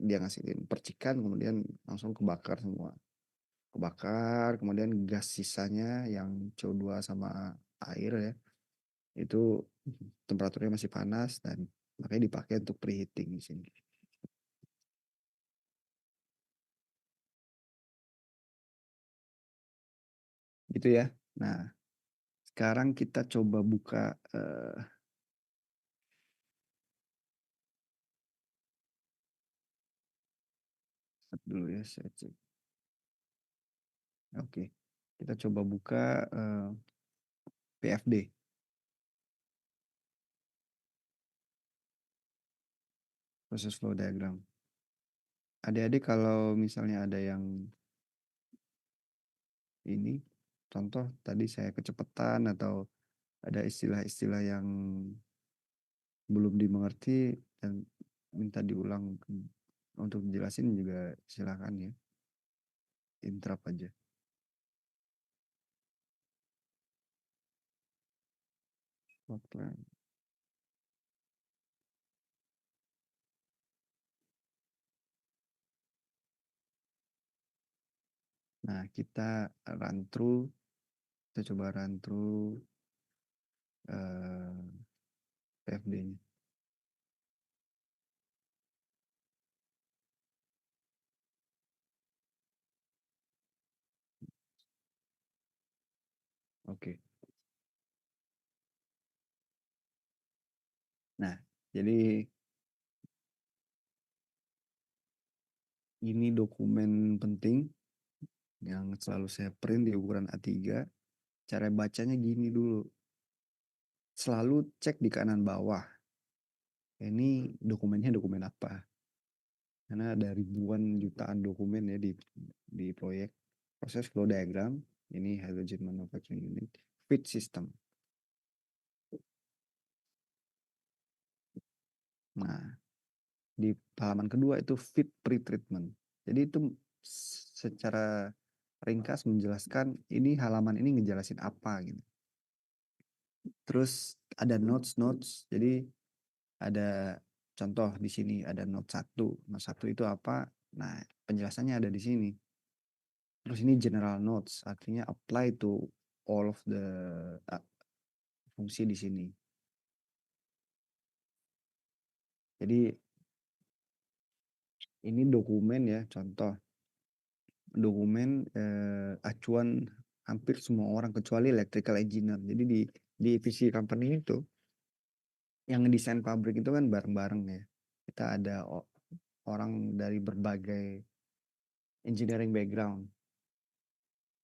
Dia ngasihin percikan kemudian langsung kebakar semua. Kebakar, kemudian gas sisanya yang CO2 sama air ya, itu temperaturnya masih panas dan makanya dipakai untuk preheating di sini. Gitu ya. Nah, sekarang kita coba buka dulu ya, saya cek. Oke. Kita coba buka PFD, proses flow diagram. Adik-adik kalau misalnya ada yang ini, contoh tadi saya kecepatan atau ada istilah-istilah yang belum dimengerti dan minta diulang untuk dijelasin juga silakan ya. Interrupt aja. Nah, kita run through, kita coba run through PFD-nya. Oke. Nah, jadi ini dokumen penting yang selalu saya print di ukuran A3. Cara bacanya gini dulu. Selalu cek di kanan bawah. Ini dokumennya dokumen apa? Karena ada ribuan jutaan dokumen ya di proyek. Proses flow diagram, ini hydrogen manufacturing unit, feed system. Nah, di halaman kedua itu feed pretreatment. Jadi itu secara ringkas menjelaskan ini halaman ini ngejelasin apa gitu. Terus ada notes. Jadi ada contoh di sini ada note 1. Note 1 itu apa? Nah, penjelasannya ada di sini. Terus ini general notes, artinya apply to all of the fungsi di sini. Jadi ini dokumen ya, contoh dokumen acuan hampir semua orang kecuali electrical engineer. Jadi di EPC company itu yang ngedesain pabrik itu kan bareng-bareng ya. Kita ada orang dari berbagai engineering background.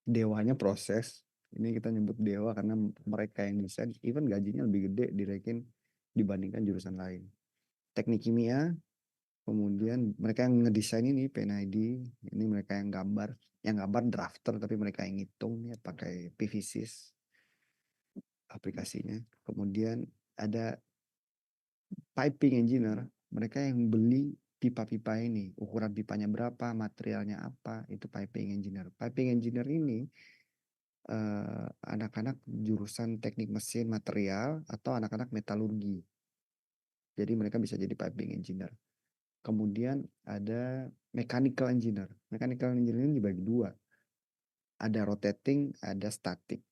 Dewanya proses. Ini kita nyebut dewa karena mereka yang desain, even gajinya lebih gede direkin dibandingkan jurusan lain. Teknik kimia, kemudian mereka yang ngedesain ini PNID, ini mereka yang gambar drafter tapi mereka yang ngitung ya pakai PVSys aplikasinya. Kemudian ada piping engineer, mereka yang beli pipa-pipa ini, ukuran pipanya berapa, materialnya apa, itu piping engineer. Piping engineer ini anak-anak jurusan teknik mesin material atau anak-anak metalurgi. Jadi mereka bisa jadi piping engineer. Kemudian ada mechanical engineer. Mechanical engineer ini dibagi dua. Ada rotating, ada static.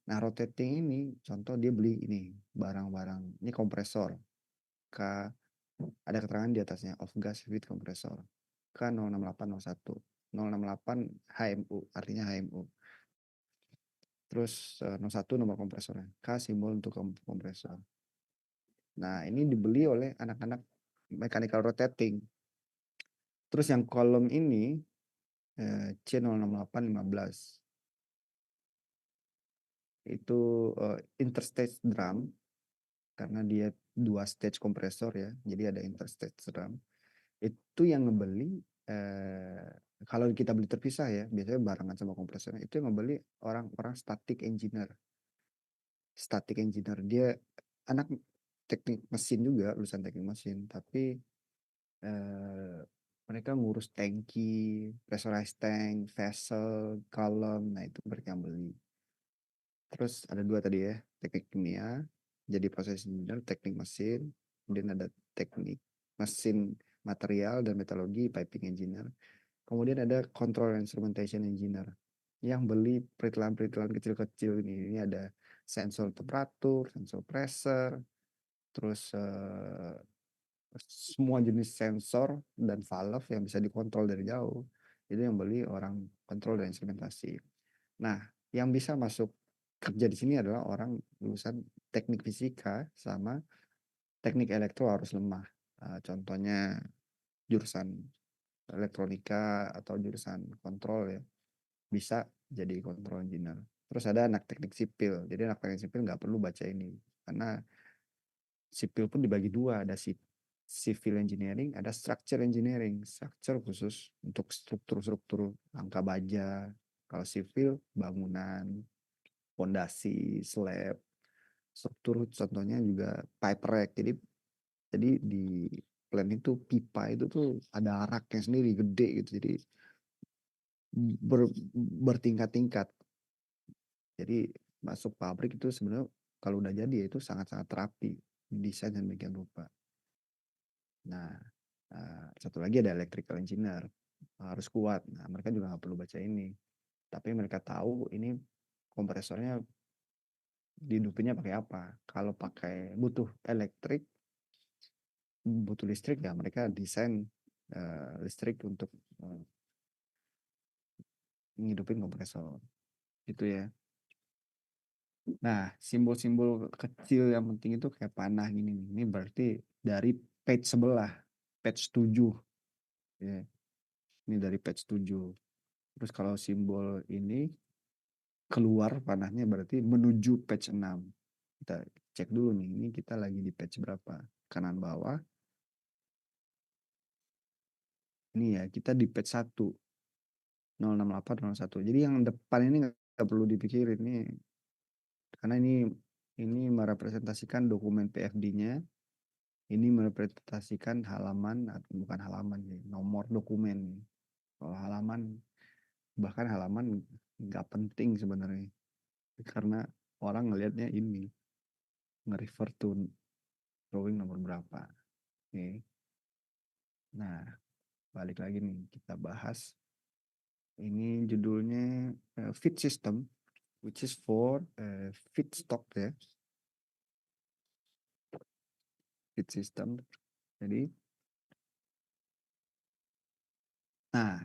Nah, rotating ini contoh dia beli ini barang-barang. Ini kompresor. K ada keterangan di atasnya off gas with kompresor. K06801. 068 HMU, artinya HMU. Terus 01 nomor kompresornya. K simbol untuk kompresor. Nah, ini dibeli oleh anak-anak mechanical rotating. Terus yang kolom ini C06815 itu interstage drum karena dia dua stage kompresor ya, jadi ada interstage drum. Itu yang ngebeli kalau kita beli terpisah ya, biasanya barengan sama kompresornya. Itu yang ngebeli orang-orang static engineer. Static engineer dia anak teknik mesin juga, lulusan teknik mesin, tapi eh, mereka ngurus tangki, pressurized tank, vessel, column, nah itu mereka yang beli. Terus ada dua tadi ya, teknik kimia, jadi proses engineer, teknik mesin, kemudian ada teknik mesin material dan metalurgi, piping engineer. Kemudian ada control instrumentation engineer yang beli peritilan-peritilan kecil-kecil ini. Ini ada sensor temperatur, sensor pressure, terus semua jenis sensor dan valve yang bisa dikontrol dari jauh. Itu yang beli orang kontrol dan instrumentasi. Nah, yang bisa masuk kerja di sini adalah orang lulusan teknik fisika sama teknik elektro arus lemah. Contohnya jurusan elektronika atau jurusan kontrol ya, bisa jadi kontrol engineer. Terus ada anak teknik sipil. Jadi anak teknik sipil nggak perlu baca ini karena sipil pun dibagi dua, ada civil engineering, ada structure engineering. Structure khusus untuk struktur-struktur angka baja. Kalau sipil bangunan, fondasi, slab, struktur contohnya juga pipe rack. Jadi di plan itu pipa itu tuh ada raknya sendiri gede gitu. Jadi bertingkat-tingkat. Jadi masuk pabrik itu sebenarnya kalau udah jadi ya itu sangat-sangat rapi desain dan bagian rupa. Nah, satu lagi ada electrical engineer, harus kuat. Nah, mereka juga nggak perlu baca ini. Tapi mereka tahu ini kompresornya dihidupinnya pakai apa. Kalau pakai butuh elektrik, butuh listrik ya mereka desain listrik untuk menghidupin kompresor. Itu ya. Nah, simbol-simbol kecil yang penting itu kayak panah gini. Ini berarti dari page sebelah, page 7. Ya. Ini dari page 7. Terus kalau simbol ini keluar panahnya berarti menuju page 6. Kita cek dulu nih, ini kita lagi di page berapa? Kanan bawah. Ini ya, kita di page 1. 06801. Jadi yang depan ini nggak perlu dipikirin nih. Karena ini merepresentasikan dokumen PFD-nya. Ini merepresentasikan halaman, bukan halaman, nomor dokumen. Kalau halaman bahkan halaman nggak penting sebenarnya karena orang ngelihatnya ini nge-refer to drawing nomor berapa. Oke. Nah, balik lagi nih kita bahas ini judulnya feed system which is for feedstock ya, feed system. Jadi nah,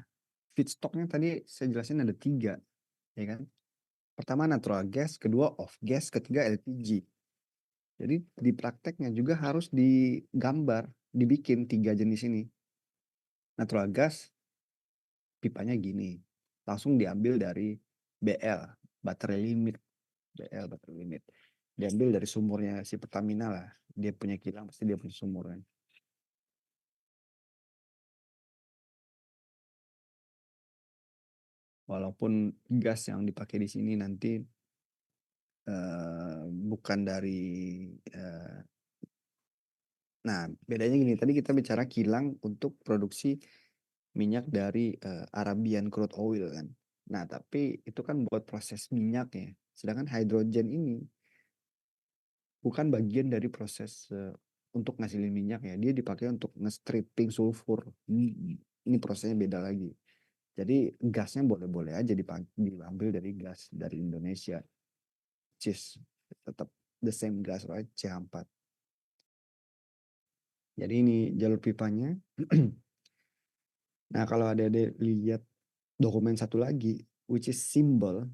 feedstocknya tadi saya jelasin ada 3, ya kan? Pertama natural gas, kedua off gas, ketiga LPG. Jadi di prakteknya juga harus digambar, dibikin 3 jenis ini. Natural gas pipanya gini, langsung diambil dari BL, baterai limit, BL baterai limit. Diambil dari sumurnya si Pertamina lah. Dia punya kilang pasti dia punya sumur kan. Walaupun gas yang dipakai di sini nanti bukan dari nah, bedanya gini, tadi kita bicara kilang untuk produksi minyak dari Arabian crude oil kan. Nah, tapi itu kan buat proses minyak ya. Sedangkan hidrogen ini bukan bagian dari proses untuk ngasilin minyak ya. Dia dipakai untuk nge-stripping sulfur. Ini prosesnya beda lagi. Jadi gasnya boleh-boleh aja diambil dari gas dari Indonesia. Cis tetap the same gas right, C4. Jadi ini jalur pipanya. Nah, kalau ada lihat dokumen satu lagi, which is symbol,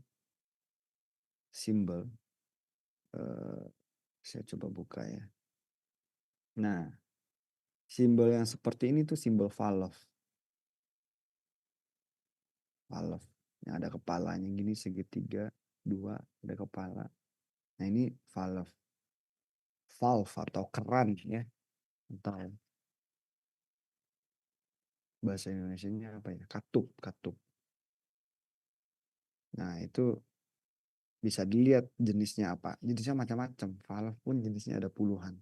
eh, saya coba buka ya. Nah, simbol yang seperti ini tuh simbol valve, valve yang ada kepalanya gini segitiga, 2 ada kepala. Nah ini valve, valve atau keran ya, atau bahasa Indonesianya apa ya, katup, katup. Nah itu bisa dilihat jenisnya apa, jenisnya macam-macam, valve pun jenisnya ada puluhan.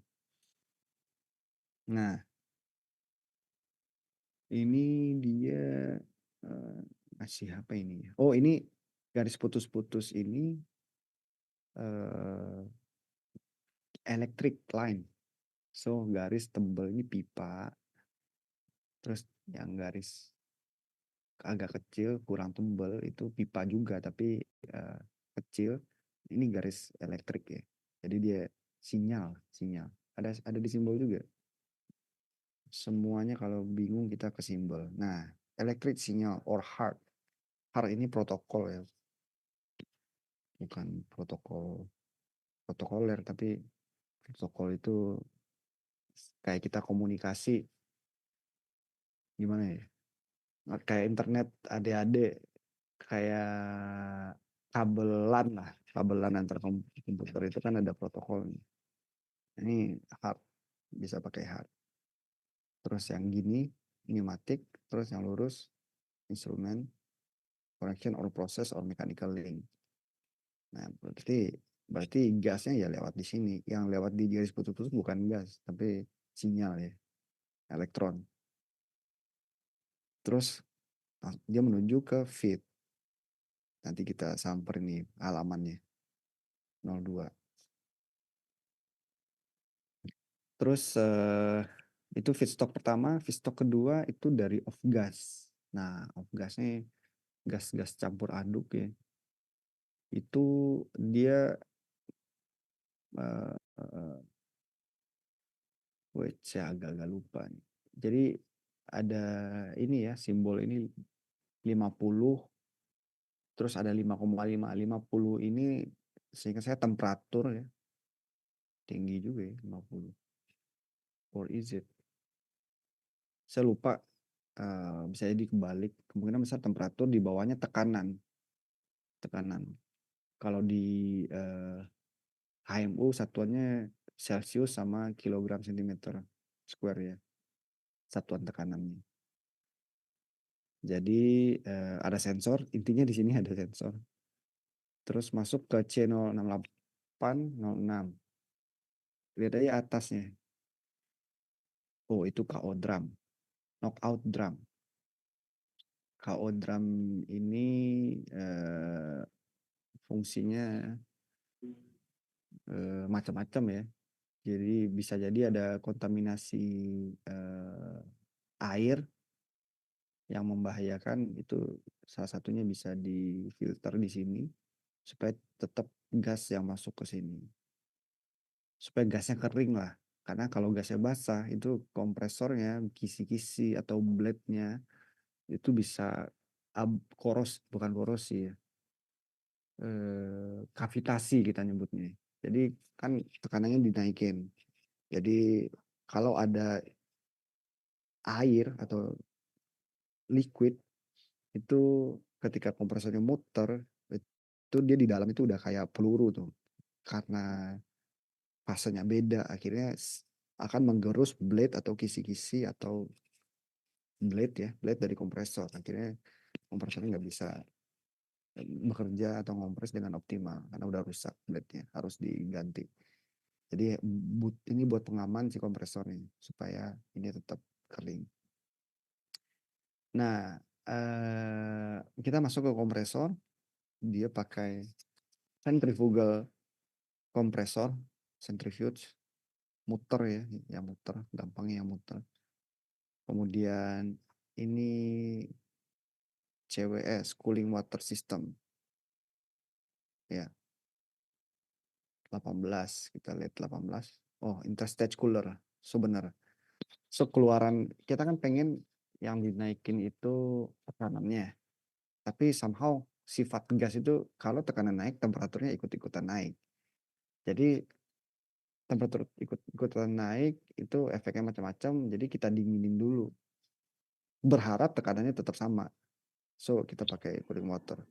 Nah ini dia masih apa ini ya? Oh ini garis putus-putus ini uh, electric line. So garis tebal ini pipa, terus yang garis agak kecil kurang tebal itu pipa juga tapi uh, kecil. Ini garis elektrik ya. Jadi dia sinyal, sinyal. Ada di simbol juga. Semuanya kalau bingung kita ke simbol. Nah, electric signal or HART. HART ini protokol ya, bukan protokol protokoler tapi protokol itu kayak kita komunikasi gimana ya? Kayak internet adik-adik, kayak kabelan lah, kabelan antar komputer itu kan ada protokolnya. Ini hard, bisa pakai hard. Terus yang gini pneumatik, terus yang lurus instrumen, connection or process or mechanical link. Nah, berarti berarti gasnya ya lewat di sini. Yang lewat di garis putus-putus bukan gas, tapi sinyal ya, elektron. Terus dia menuju ke feed. Nanti kita samper nih halamannya 02. Terus itu feedstock pertama, feedstock kedua itu dari off gas. Nah, off gasnya gas-gas campur aduk ya. Itu dia saya agak-agak lupa nih. Jadi ada ini ya, simbol ini 50, terus ada 5,5. 50 ini sehingga saya temperatur ya. Tinggi juga ya 50. Or is it? Saya lupa, bisa jadi kebalik. Kemungkinan besar temperatur di bawahnya tekanan. Tekanan. Kalau di HMU satuannya Celsius sama kilogram sentimeter square ya. Satuan tekanannya. Jadi ada sensor, intinya di sini ada sensor. Terus masuk ke C06806. Lihat aja atasnya. Oh, itu KO drum. Knockout drum. KO drum ini fungsinya macam-macam ya. Jadi bisa jadi ada kontaminasi air yang membahayakan, itu salah satunya bisa difilter di sini supaya tetap gas yang masuk ke sini. Supaya gasnya kering lah. Karena kalau gasnya basah itu kompresornya, kisi-kisi atau blade-nya itu bisa bukan korosi ya. Kavitasi kita nyebutnya. Jadi kan tekanannya dinaikin. Jadi kalau ada air atau liquid itu ketika kompresornya muter itu dia di dalam itu udah kayak peluru tuh. Karena fasenya beda akhirnya akan menggerus blade atau kisi-kisi atau blade dari kompresor. Akhirnya kompresornya nggak bisa bekerja atau ngompres dengan optimal karena udah rusak blade-nya, harus diganti. Jadi ini buat pengaman si kompresornya supaya ini tetap kering. Nah, kita masuk ke kompresor, dia pakai centrifugal kompresor, centrifuge, muter ya, yang muter, gampangnya yang muter. Kemudian ini CWS, cooling water system. Ya, 18, kita lihat 18. Oh, interstage cooler, sebenarnya. So, keluaran, kita kan pengen yang dinaikin itu tekanannya. Tapi somehow sifat gas itu kalau tekanan naik, temperaturnya ikut-ikutan naik. Jadi temperatur ikut-ikutan naik itu efeknya macam-macam. Jadi kita dinginin dulu. Berharap tekanannya tetap sama. So kita pakai cooling water.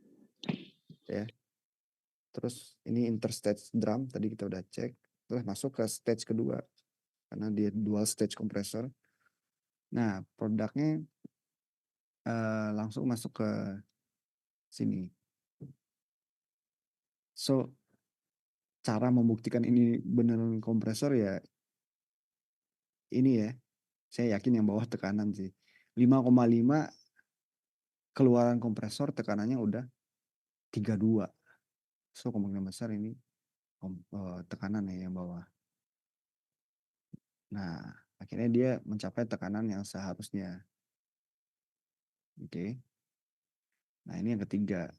Ya. Terus ini interstage drum tadi kita udah cek. Terus masuk ke stage kedua karena dia dual stage compressor. Nah produknya langsung masuk ke sini. So cara membuktikan ini beneran kompresor ya ini ya, saya yakin yang bawah tekanan sih. 5,5 keluaran kompresor tekanannya udah 32. So kemungkinan besar ini tekanan ya yang bawah. Nah, akhirnya dia mencapai tekanan yang seharusnya. Oke. Nah, ini yang ketiga.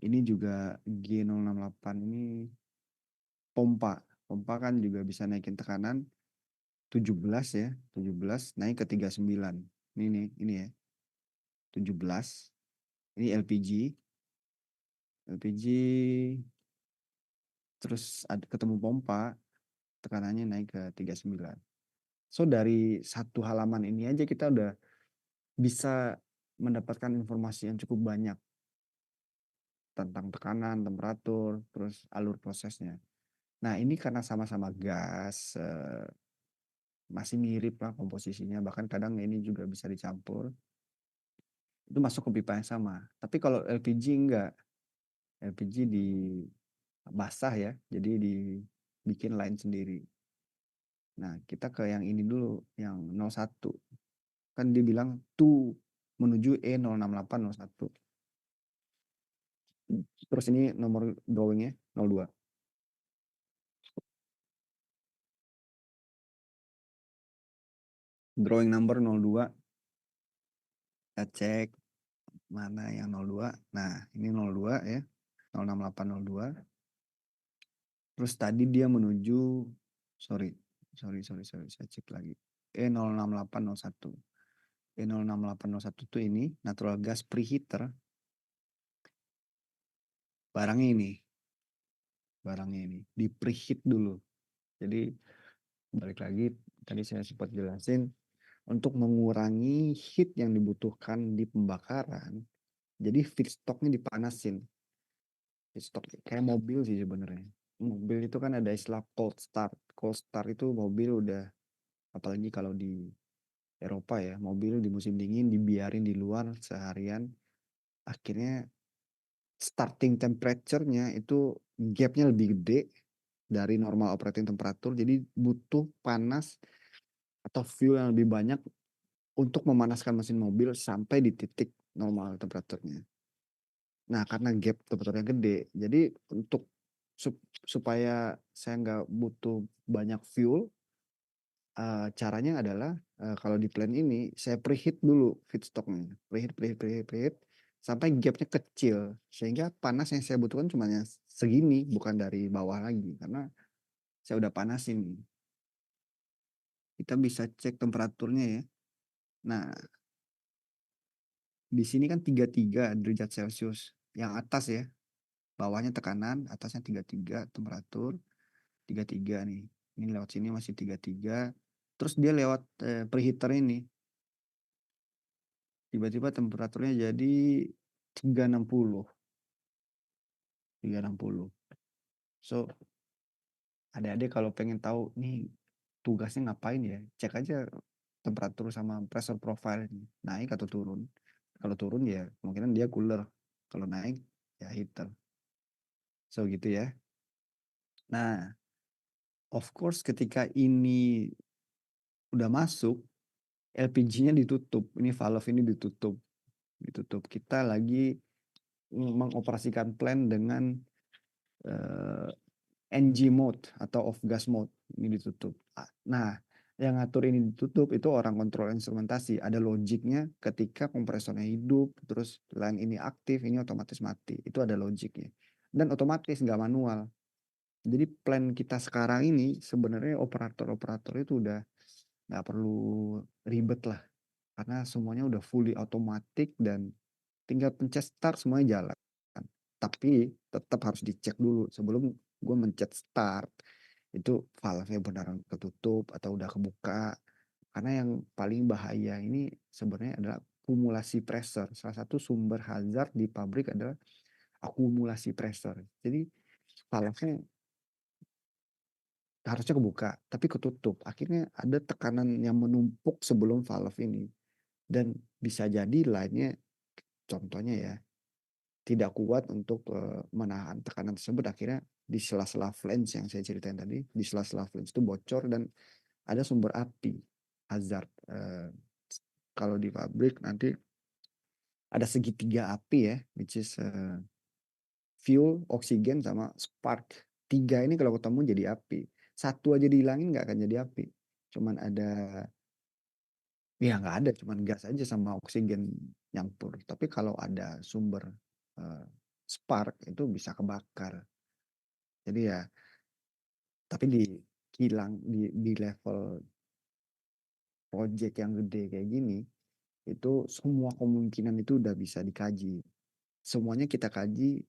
Ini juga G068 ini pompa. Pompa kan juga bisa naikin tekanan 17 ya, 17 naik ke 39. Ini ya. 17. Ini LPG. LPG terus ketemu pompa, tekanannya naik ke 39. So dari satu halaman ini aja kita udah bisa mendapatkan informasi yang cukup banyak tentang tekanan, temperatur, terus alur prosesnya. Nah ini karena sama-sama gas, masih mirip lah komposisinya, bahkan kadang ini juga bisa dicampur. Itu masuk ke pipa yang sama. Tapi kalau LPG enggak, LPG di basah ya, jadi dibikin lain sendiri. Nah, kita ke yang ini dulu, yang 01. Kan dia bilang to menuju E06801. Terus ini nomor drawingnya 02. Drawing number 02. Kita cek mana yang 02. Nah, ini 02 ya. 06802. Terus tadi dia menuju sorry. Saya cek lagi. E06801. E06801 itu ini natural gas preheater. Barangnya ini di preheat dulu. Jadi balik lagi tadi saya sempat jelasin untuk mengurangi heat yang dibutuhkan di pembakaran. Jadi feedstocknya dipanasin. Feedstock kayak mobil sih sebenarnya. Mobil itu kan ada istilah cold start. Cold start itu mobil udah, apalagi kalau di Eropa ya, mobil di musim dingin dibiarin di luar seharian. Akhirnya starting temperature-nya itu gapnya lebih gede dari normal operating temperatur. Jadi butuh panas atau fuel yang lebih banyak untuk memanaskan mesin mobil sampai di titik normal temperaturnya. Nah, karena gap temperaturnya gede, jadi untuk supaya saya nggak butuh banyak fuel, caranya adalah, kalau di plan ini saya preheat dulu feedstock-nya, preheat preheat preheat preheat sampai gapnya kecil, sehingga panas yang saya butuhkan cuma yang segini, bukan dari bawah lagi, karena saya udah panasin nih. Kita bisa cek temperaturnya ya. Nah, di sini kan 33 derajat Celcius, yang atas ya, bawahnya tekanan, atasnya 33 temperatur, 33 nih. Ini lewat sini masih 33. Terus dia lewat preheater ini. Tiba-tiba temperaturnya jadi 360. 360. So, adik-adik kalau pengen tahu nih tugasnya ngapain ya, cek aja temperatur sama pressure profile naik atau turun. Kalau turun ya kemungkinan dia cooler. Kalau naik ya heater. So gitu ya. Nah, of course ketika ini udah masuk, LPG-nya ditutup. Ini valve ini ditutup. Ditutup. Kita lagi mengoperasikan plan dengan NG mode atau off gas mode. Ini ditutup. Nah, yang ngatur ini ditutup itu orang kontrol instrumentasi. Ada logiknya ketika kompresornya hidup, terus line ini aktif, ini otomatis mati. Itu ada logiknya. Dan otomatis nggak manual. Jadi plan kita sekarang ini sebenarnya operator-operator itu udah nggak perlu ribet lah. Karena semuanya udah fully otomatis dan tinggal pencet start semuanya jalan. Tapi tetap harus dicek dulu sebelum gue mencet start. Itu valve-nya beneran ketutup atau udah kebuka. Karena yang paling bahaya ini sebenarnya adalah akumulasi pressure. Salah satu sumber hazard di pabrik adalah akumulasi pressure. Jadi valve-nya harusnya kebuka, tapi ketutup. Akhirnya ada tekanan yang menumpuk sebelum valve ini. Dan bisa jadi line-nya, contohnya ya, tidak kuat untuk menahan tekanan tersebut. Akhirnya di sela-sela flange yang saya ceritain tadi, di sela-sela flange itu bocor dan ada sumber api hazard. Kalau di pabrik nanti ada segitiga api ya, which is fuel, oksigen sama spark. Tiga ini kalau ketemu jadi api. Satu aja dihilangin nggak akan jadi api. Cuman ada, ya nggak ada, cuman gas aja sama oksigen nyampur. Tapi kalau ada sumber uh, spark itu bisa kebakar. Jadi ya, tapi di kilang di level project yang gede kayak gini, itu semua kemungkinan itu udah bisa dikaji. Semuanya kita kaji,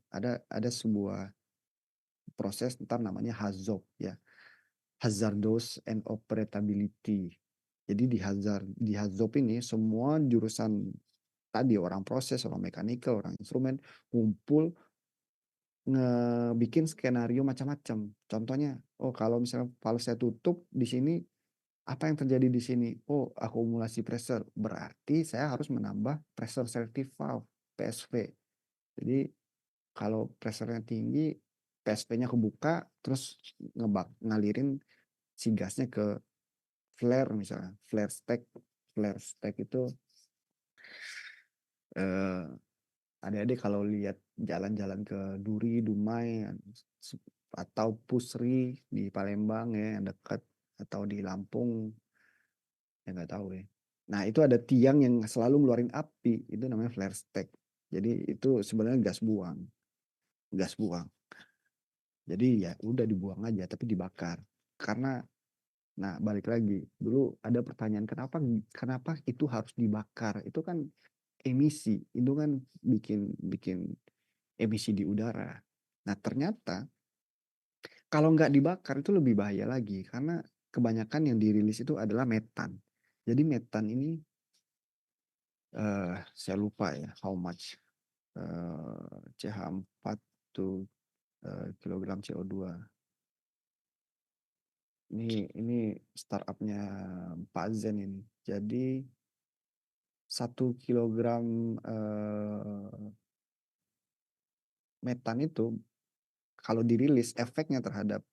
ada sebuah proses ntar namanya HAZOP ya, Hazardous and Operability. Jadi di HAZOP ini semua jurusan tadi, orang proses, orang mechanical, orang instrumen ngumpul ngebikin skenario macam-macam. Contohnya, oh kalau misalnya valve saya tutup di sini, apa yang terjadi di sini? Oh, akumulasi pressure. Berarti saya harus menambah pressure selective valve, PSV. Jadi kalau pressure-nya tinggi, PSP-nya kebuka, terus ngalirin si gasnya ke flare misalnya. Flare stack. Flare stack itu eh, adik-adik kalau lihat jalan-jalan ke Duri, Dumai, atau Pusri di Palembang ya yang dekat, atau di Lampung, ya nggak tahu ya. Nah itu ada tiang yang selalu ngeluarin api, itu namanya flare stack. Jadi itu sebenarnya gas buang, gas buang. Jadi ya udah dibuang aja, tapi dibakar. Karena, nah balik lagi, dulu ada pertanyaan kenapa kenapa itu harus dibakar? Itu kan emisi, itu kan bikin bikin emisi di udara. Nah ternyata kalau nggak dibakar itu lebih bahaya lagi karena kebanyakan yang dirilis itu adalah metan. Jadi metan ini saya lupa ya how much CH4 tuh kilogram CO2. Ini startupnya Pak Zen ini. Jadi 1 kilogram metan itu kalau dirilis efeknya terhadap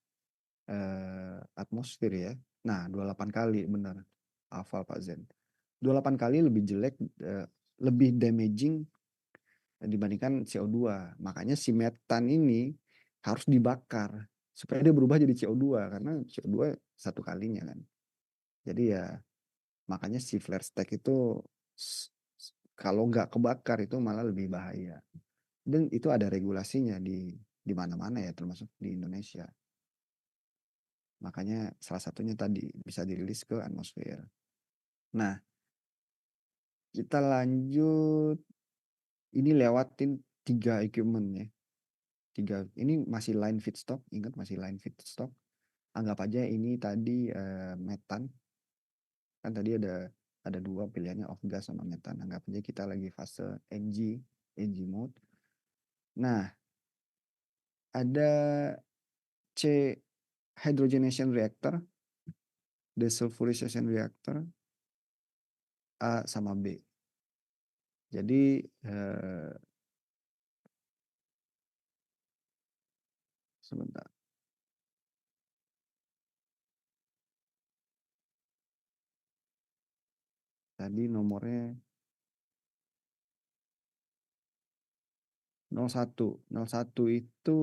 atmosfer ya. Nah, 28 kali benar. Hafal Pak Zen. 28 kali lebih jelek, lebih damaging dibandingkan CO2. Makanya si metan ini harus dibakar supaya dia berubah jadi CO2 karena CO2 satu kalinya kan. Jadi ya makanya si flare stack itu kalau nggak kebakar itu malah lebih bahaya. Dan itu ada regulasinya di mana-mana ya termasuk di Indonesia. Makanya salah satunya tadi bisa dirilis ke atmosfer. Nah, kita lanjut ini lewatin 3 equipment ya. Ini masih line feedstock, ingat masih line feedstock. Anggap aja ini tadi metan. Kan tadi ada dua pilihannya off gas sama metan. Anggap aja kita lagi fase NG mode. Nah, ada C hydrogenation reactor, desulfurization reactor, A sama B. Jadi sebentar. Tadi nomornya 01. 01 itu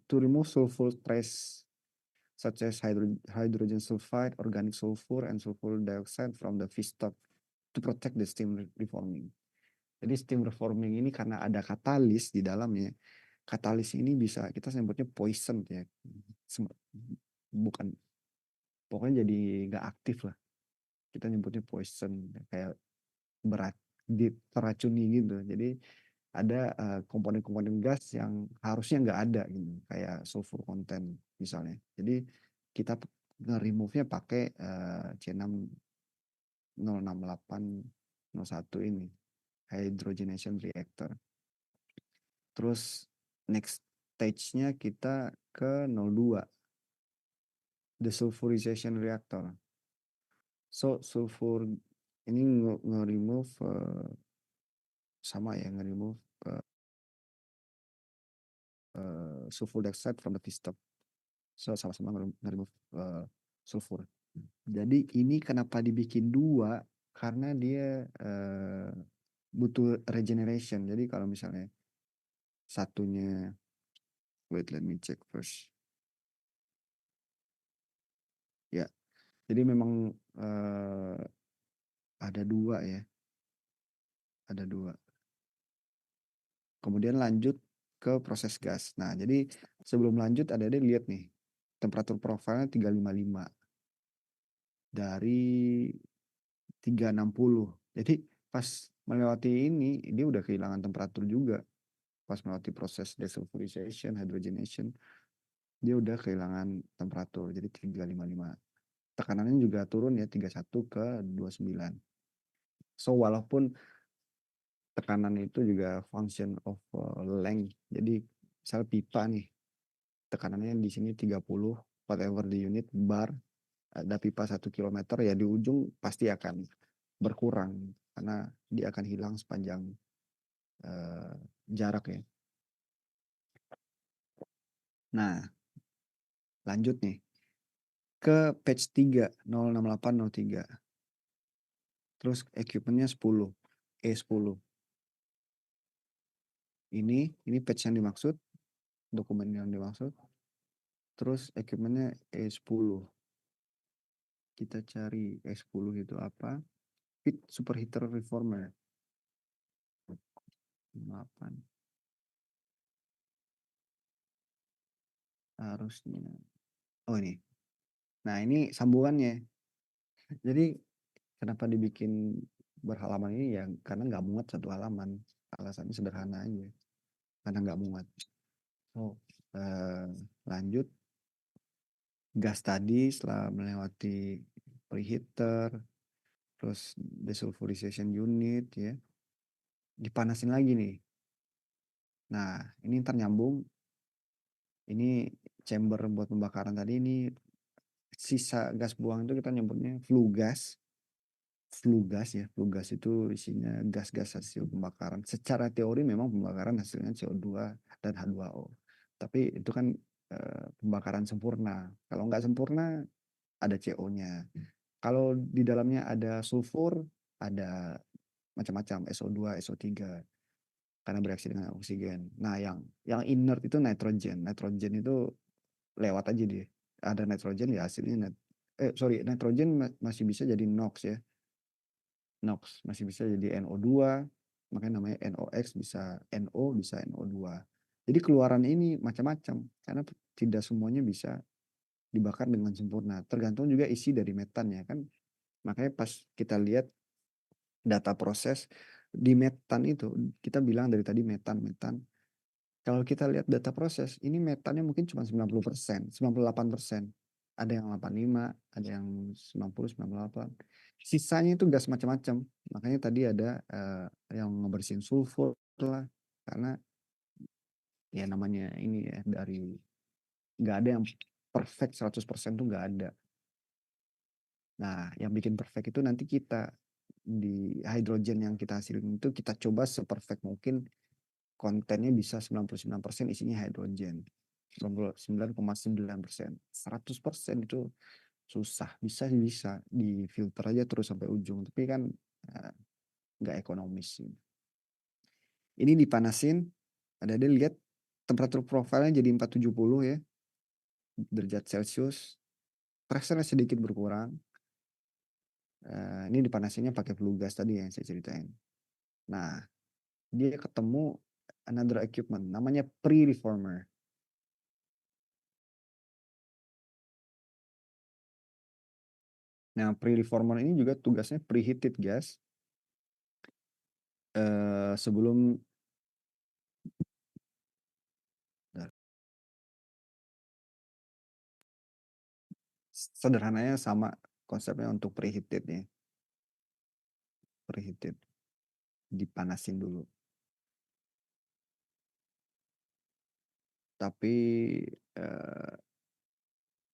to remove sulfur trace such as hydrogen sulfide, organic sulfur, and sulfur dioxide from the feedstock to protect the steam reforming. Jadi steam reforming ini karena ada katalis di dalamnya. Katalis ini bisa kita sebutnya poison ya. Bukan, pokoknya jadi nggak aktif lah. Kita nyebutnya poison kayak berat teracuni gitu. Jadi ada komponen-komponen gas yang harusnya nggak ada gitu, kayak sulfur content misalnya. Jadi kita nge-remove-nya pakai C606801 ini, hydrogenation reactor. Terus next stage-nya kita ke 02, desulfurization reactor. So sulfur ini nge-remove sama ya, nge-remove sulfur dioxide from the feedstock. So sama-sama nge-remove sulfur. Jadi ini kenapa dibikin dua? Karena dia butuh regeneration. Jadi kalau misalnya satunya, wait let me check first. Ya, jadi memang ada dua ya, ada dua. Kemudian lanjut ke proses gas. Nah, jadi sebelum lanjut ada lihat nih temperatur profilnya 355 dari 360. Jadi pas melewati ini dia udah kehilangan temperatur juga. Pas melewati proses desulfurization, hydrogenation, dia udah kehilangan temperatur. Jadi 355. Tekanannya juga turun ya 31 ke 29. So walaupun tekanan itu juga function of length. Jadi misal pipa nih, tekanannya di sini 30 whatever the unit bar, ada pipa 1 kilometer ya di ujung pasti akan berkurang karena dia akan hilang sepanjang jarak ya. Nah, lanjut nih ke patch 3 06803. Terus equipmentnya 10, E10. Ini patch yang dimaksud, dokumen yang dimaksud. Terus equipmentnya E10. Kita cari E10 itu apa? Heat superheater reformer. 8. Harusnya. Oh ini. Nah ini sambungannya. Jadi kenapa dibikin berhalaman ini ya? Karena nggak muat satu halaman. Alasannya sederhana aja. Karena nggak muat. Oh, lanjut. Gas tadi setelah melewati preheater, terus desulfurization unit ya, dipanasin lagi nih. Nah, ini ntar nyambung. Ini chamber buat pembakaran tadi, ini sisa gas buang itu kita nyebutnya flue gas. Flue gas ya, flue gas itu isinya gas-gas hasil pembakaran. Secara teori memang pembakaran hasilnya CO2 dan H2O. Tapi itu kan pembakaran sempurna. Kalau nggak sempurna ada CO-nya. Kalau di dalamnya ada sulfur, ada macam-macam SO2, SO3 karena bereaksi dengan oksigen. Nah, yang inert itu nitrogen. Nitrogen itu lewat aja dia. Ada nitrogen ya hasilnya nitrogen masih bisa jadi NOx ya. NOx masih bisa jadi NO2, makanya namanya NOx, bisa NO, bisa NO2. Jadi keluaran ini macam-macam karena tidak semuanya bisa dibakar dengan sempurna. Tergantung juga isi dari metannya kan. Makanya pas kita lihat data proses di metan itu, kita bilang dari tadi metan. Kalau kita lihat data proses, ini metannya mungkin cuma 90%, 98%. Ada yang 85, ada yang 90, 98. Sisanya itu gas macam-macam. Makanya tadi ada yang ngebersihin sulfur lah. Karena ya namanya ini ya dari nggak ada yang perfect 100% tuh nggak ada. Nah, yang bikin perfect itu nanti kita di hidrogen yang kita hasilin itu kita coba seperfect mungkin kontennya bisa 99% isinya hidrogen. 99,9%. 100% itu susah. Bisa di filter aja terus sampai ujung. Tapi kan nggak ekonomis. Ini dipanasin. Ada lihat temperatur profilnya jadi 470 ya. Derajat Celcius. Pressure sedikit berkurang. Ini dipanasinnya pakai flue gas tadi yang saya ceritain. Nah, dia ketemu another equipment namanya pre-reformer. Nah, pre-reformer ini juga tugasnya preheated gas sebelum sederhananya sama konsepnya untuk preheated ya. Preheated. Dipanasin dulu. Tapi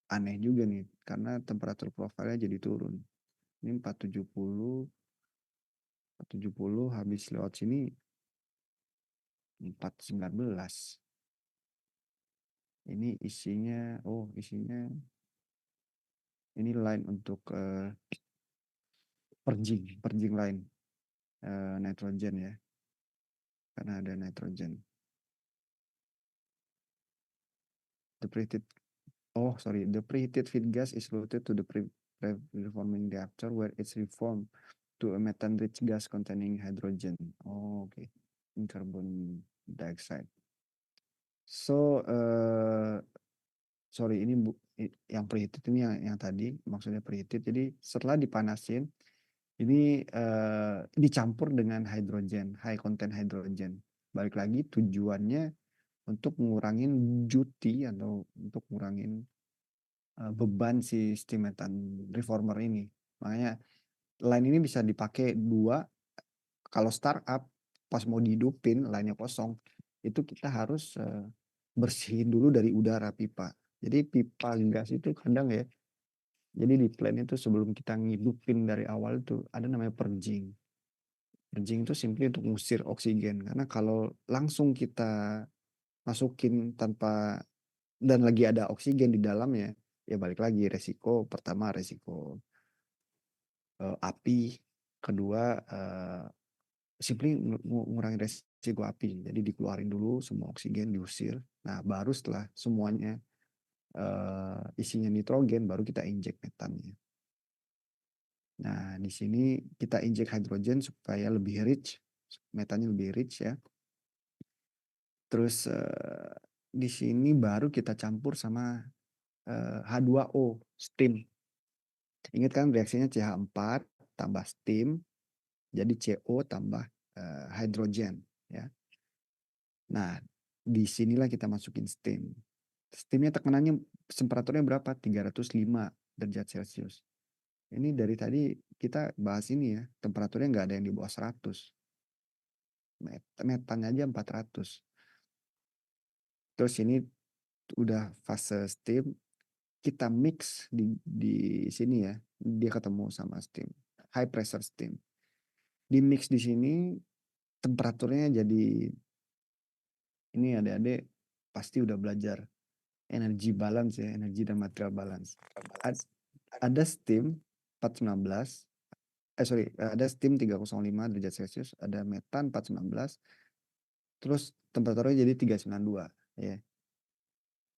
aneh juga nih karena temperatur profilnya jadi turun. Ini 470 habis lewat sini 419. Ini isinya ini line untuk purging line nitrogen ya. Karena ada nitrogen. The preheated feed gas is routed to the pre-reforming reactor where it's reformed to a methane-rich gas containing hydrogen. Oh, oke. Carbon dioxide. So, sorry, ini yang preheated ini yang tadi, maksudnya preheated. Jadi setelah dipanasin, ini dicampur dengan hydrogen, high content hydrogen. Balik lagi tujuannya untuk ngurangin duty atau untuk ngurangin beban si steam methane reformer ini. Makanya line ini bisa dipakai dua. Kalau startup pas mau dihidupin line-nya kosong, itu kita harus bersihin dulu dari udara pipa. Jadi pipa gas itu kadang ya. Jadi di plan itu sebelum kita ngidupin dari awal itu ada namanya purging. Purging itu simply untuk ngusir oksigen. Karena kalau langsung kita masukin tanpa dan lagi ada oksigen di dalamnya, ya balik lagi resiko pertama resiko api, kedua simply ngurangi resiko api. Jadi dikeluarin dulu semua oksigen diusir. Nah, baru setelah semuanya isinya nitrogen baru kita injek metannya. Nah, di sini kita injek hidrogen supaya lebih rich, metannya lebih rich ya. Terus di sini baru kita campur sama H2O, steam. Ingat kan reaksinya CH4 tambah steam, jadi CO tambah hidrogen. Ya. Nah, disinilah kita masukin steam. Steamnya tekanannya temperaturnya berapa? 305 derajat Celcius. Ini dari tadi kita bahas ini ya, temperaturnya nggak ada yang di bawah 100. Metannya aja 400. Terus ini udah fase steam, kita mix di sini ya, dia ketemu sama steam, high pressure steam. Di mix di sini temperaturnya jadi ini adik-adik pasti udah belajar energi balance ya, energi dan material balance. Ada steam, 419. Ada steam 305 derajat Celcius, ada metan 419, terus temperaturnya jadi 392, ya.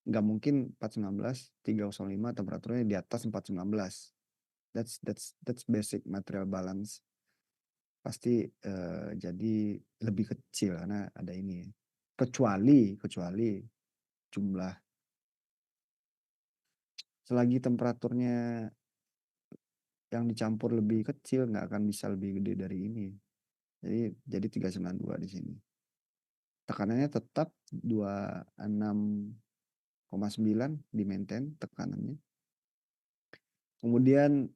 Nggak mungkin 419, 305 temperaturnya di atas 419. That's basic material balance. Pasti jadi lebih kecil karena ada ini. Kecuali jumlah, selagi temperaturnya yang dicampur lebih kecil nggak akan bisa lebih gede dari ini. Jadi 392 di sini. Tekanannya tetap 26,9 di maintain tekanannya. Kemudian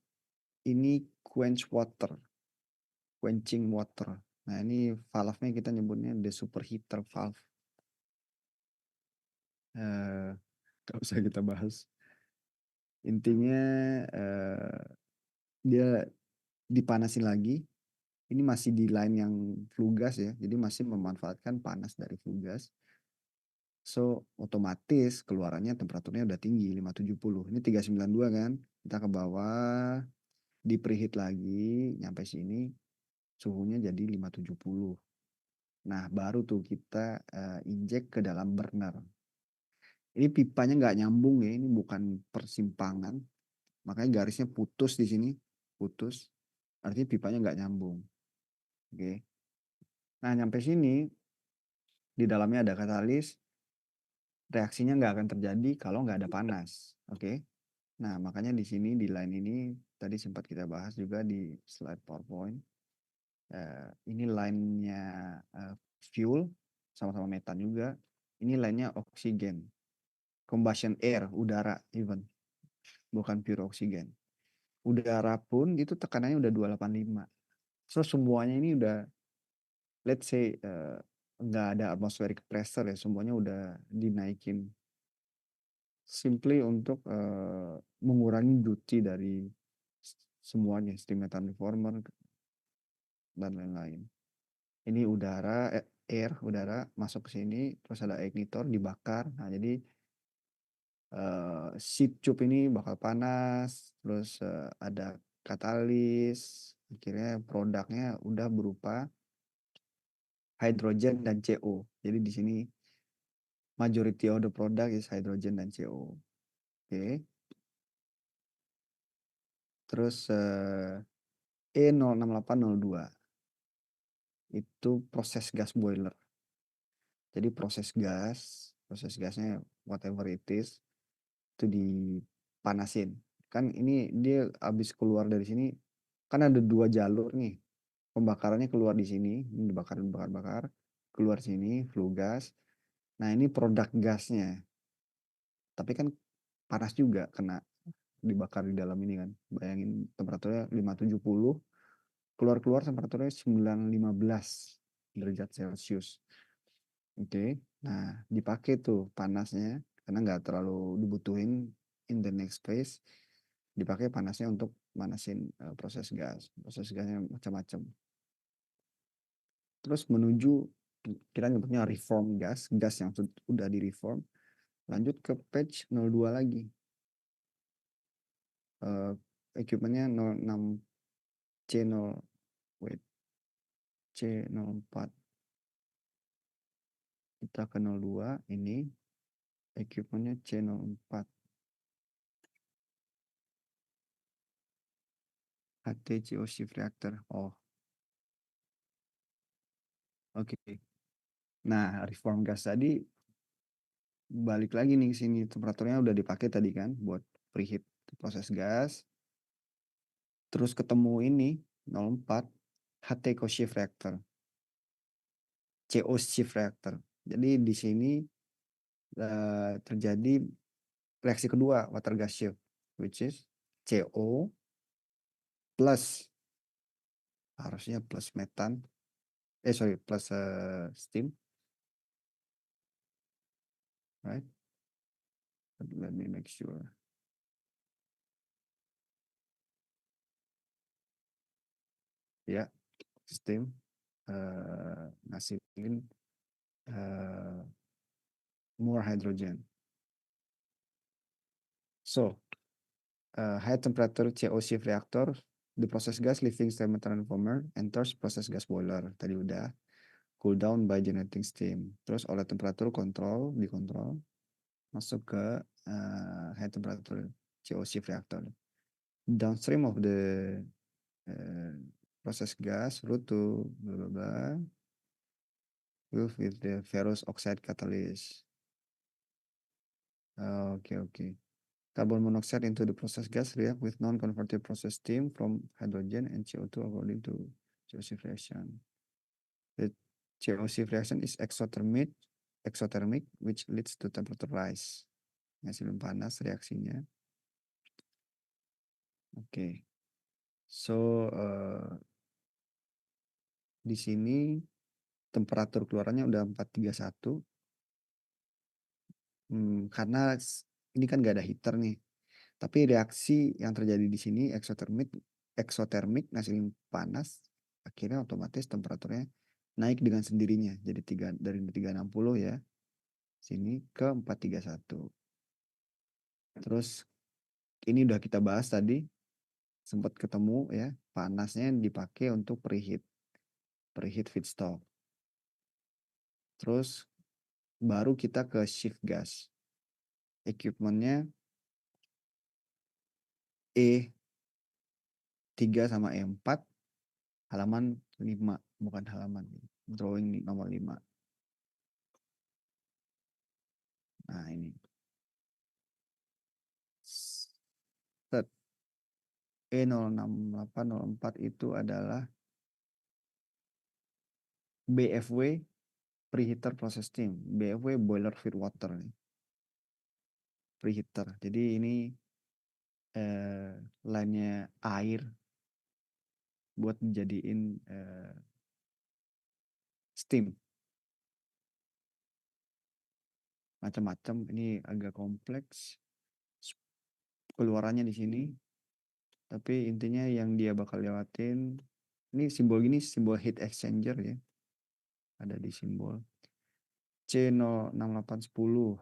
ini quenching water. Nah, ini valve-nya kita nyebutnya the superheater valve. Gak usah kita bahas. Intinya dia dipanasin lagi. Ini masih di line yang flue gas ya. Jadi masih memanfaatkan panas dari flue gas. So, otomatis keluarannya temperaturnya udah tinggi, 570. Ini 392 kan. Kita ke bawah, di preheat lagi, nyampe sini, suhunya jadi 570. Nah, baru tuh kita injek ke dalam burner. Ini pipanya nggak nyambung ya, ini bukan persimpangan. Makanya garisnya putus di sini, putus. Artinya pipanya nggak nyambung. Oke. Nah, nyampe sini, di dalamnya ada katalis, reaksinya nggak akan terjadi kalau nggak ada panas. Oke. Nah, makanya di sini, di line ini, tadi sempat kita bahas juga di slide PowerPoint. Ini line-nya fuel, sama-sama metan juga. Ini line-nya oksigen. Combustion air, udara even. Bukan pure oksigen. Udara pun itu tekanannya udah 285. So, semuanya ini udah, let's say, nggak ada atmospheric pressure ya. Semuanya udah dinaikin. Simply untuk mengurangi duty dari semuanya, steam methane reformer dan lain-lain. Ini udara masuk ke sini, terus ada ignitor dibakar. Nah, jadi seat tube ini bakal panas, terus ada katalis. Akhirnya produknya udah berupa hidrogen dan CO. Jadi di sini majority of the product is hydrogen dan CO. Oke. Terus E06802 itu proses gas boiler. Jadi proses gasnya whatever it is itu dipanasin. Kan ini dia habis keluar dari sini, kan ada 2 jalur nih. Pembakarannya keluar di sini, ini dibakar, keluar sini, flue gas. Nah, ini produk gasnya. Tapi kan panas juga kena dibakar di dalam ini kan. Bayangin temperaturnya 570, keluar temperaturnya 915 derajat Celcius. Oke. Nah, dipakai tuh panasnya karena nggak terlalu dibutuhin in the next phase. Dipakai panasnya untuk manasin proses gas. Proses gasnya macam-macam. Terus menuju kita nyebutnya reform gas yang sudah di reform. Lanjut ke page 02 lagi. Equipmentnya 06 C0 wait C04. Kita ke 02 ini equipmentnya C04. HTCO shift reactor. Oh, oke. Nah, reform gas tadi balik lagi nih ke sini. Temperaturnya udah dipakai tadi kan buat preheat proses gas. Terus ketemu ini 04 HTCO shift reactor. CO shift reactor. Jadi di sini terjadi reaksi kedua water gas shift, which is CO plus, harusnya plus metan, plus steam, right? Let me make sure. Ya, steam ngasilin more hydrogen. So, high temperature COC reactor, the process gas leaving steam transformer enters process gas boiler. Tadi udah. Cool down by generating steam. Terus oleh temperatur dikontrol masuk ke high temperature COC reactor. Downstream of the process gas route to blah blah blah with the ferrous oxide catalyst. Okay. Carbon monoxide into the process gas react with non-converted process steam from hydrogen and CO2 according to COC reaction. The COC reaction is exothermic, which leads to temperature rise. Hasilnya panas reaksinya. Oke. So di sini temperatur keluarannya udah 431. Karena ini kan nggak ada heater nih. Tapi reaksi yang terjadi di sini exothermic ngasilin panas, akhirnya otomatis temperaturnya naik dengan sendirinya. Jadi dari 360 ya, sini ke 431. Terus ini udah kita bahas tadi, sempat ketemu ya, panasnya dipakai untuk preheat feedstock. Terus baru kita ke shift gas. Equipmentnya E3 sama E4, halaman 5, bukan halaman, drawing nomor 5. Nah ini. Set E06804 itu adalah BFW preheater process steam. BFW boiler feed water nih. Preheater. Jadi ini line-nya air buat dijadiin steam. Macam-macam, ini agak kompleks keluarannya di sini. Tapi intinya yang dia bakal lewatin, ini simbol gini, simbol heat exchanger ya. Ada di simbol C06810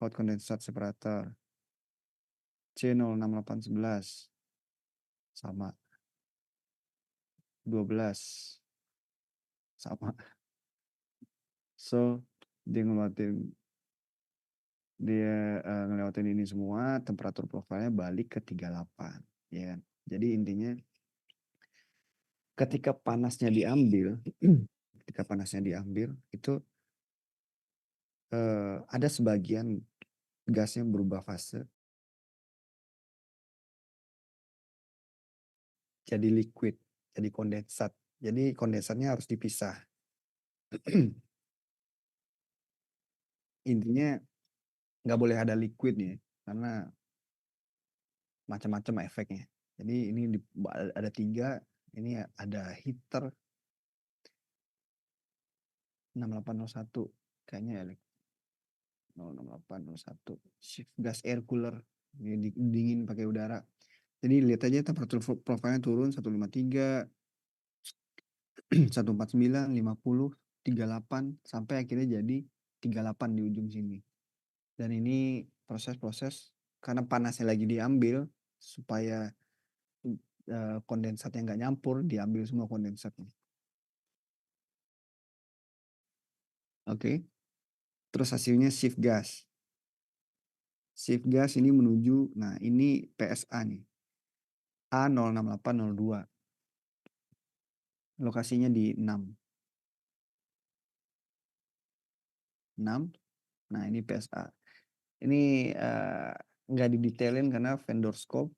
hot condensate separator. C06811 sama 12 sama. So dia ngelewatin ini semua, temperatur profilnya balik ke 38 ya kan. Jadi intinya ketika panasnya diambil itu ada sebagian gasnya berubah fase jadi liquid, jadi kondensat. Jadi kondensatnya harus dipisah. Intinya nggak boleh ada liquidnya karena macam-macam efeknya. Jadi ini ada 3, ini ada heater 6801 kayaknya ya. 06801 shift gas air cooler, dingin pakai udara. Jadi lihat aja temperatur profilnya turun 153, 149, 50, 38 sampai akhirnya jadi 38 di ujung sini. Dan ini proses-proses karena panasnya lagi diambil supaya kondensatnya nggak nyampur, diambil semua kondensatnya. Oke. Terus hasilnya shift gas. Shift gas ini menuju, nah ini PSA nih. A06802. Lokasinya di 6. Nah ini PSA. Ini nggak didetailin karena vendor scope.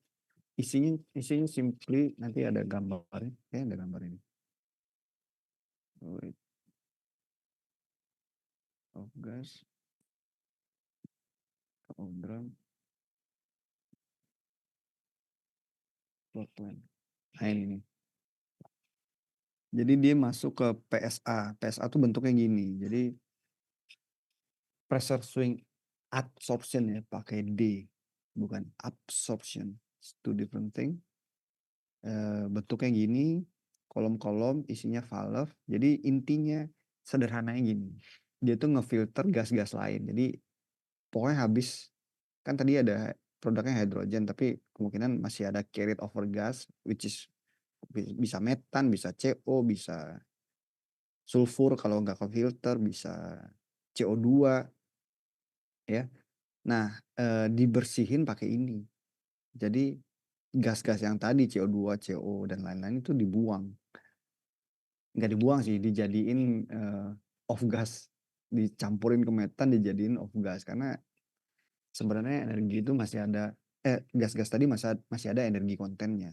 Isinya simply, nanti ada gambarnya. Ada gambar ini. Of gas. Drum. Nah ini nih. Jadi dia masuk ke PSA. PSA tuh bentuknya gini. Jadi pressure swing adsorption ya, pakai D, bukan absorption. It's two different thing. Bentuknya gini, kolom-kolom isinya valve. Jadi intinya sederhananya gini. Dia tuh ngefilter gas-gas lain. Jadi pokoknya habis, kan tadi ada produknya hidrogen, tapi kemungkinan masih ada carried over gas, which is bisa metan, bisa CO, bisa sulfur kalau nggak ke filter, bisa CO2 ya. Nah, dibersihin pakai ini. Jadi gas-gas yang tadi CO2, CO dan lain-lain itu dibuang. Nggak dibuang sih, dijadiin off gas, dicampurin ke metan dijadiin off gas karena sebenarnya energi itu masih ada gas-gas tadi masih ada energi kontennya.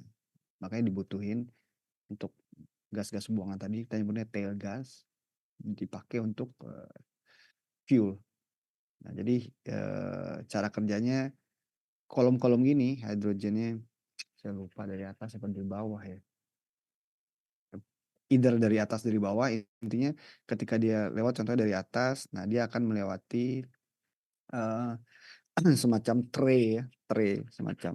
Makanya dibutuhin untuk gas-gas buangan tadi kita nyebutnya tail gas dipakai untuk fuel. Nah, jadi cara kerjanya kolom-kolom gini hidrogennya saya lupa dari atas apa dari bawah ya. Either dari atas dari bawah intinya ketika dia lewat contohnya dari atas, nah dia akan melewati uh, semacam tray ya, semacam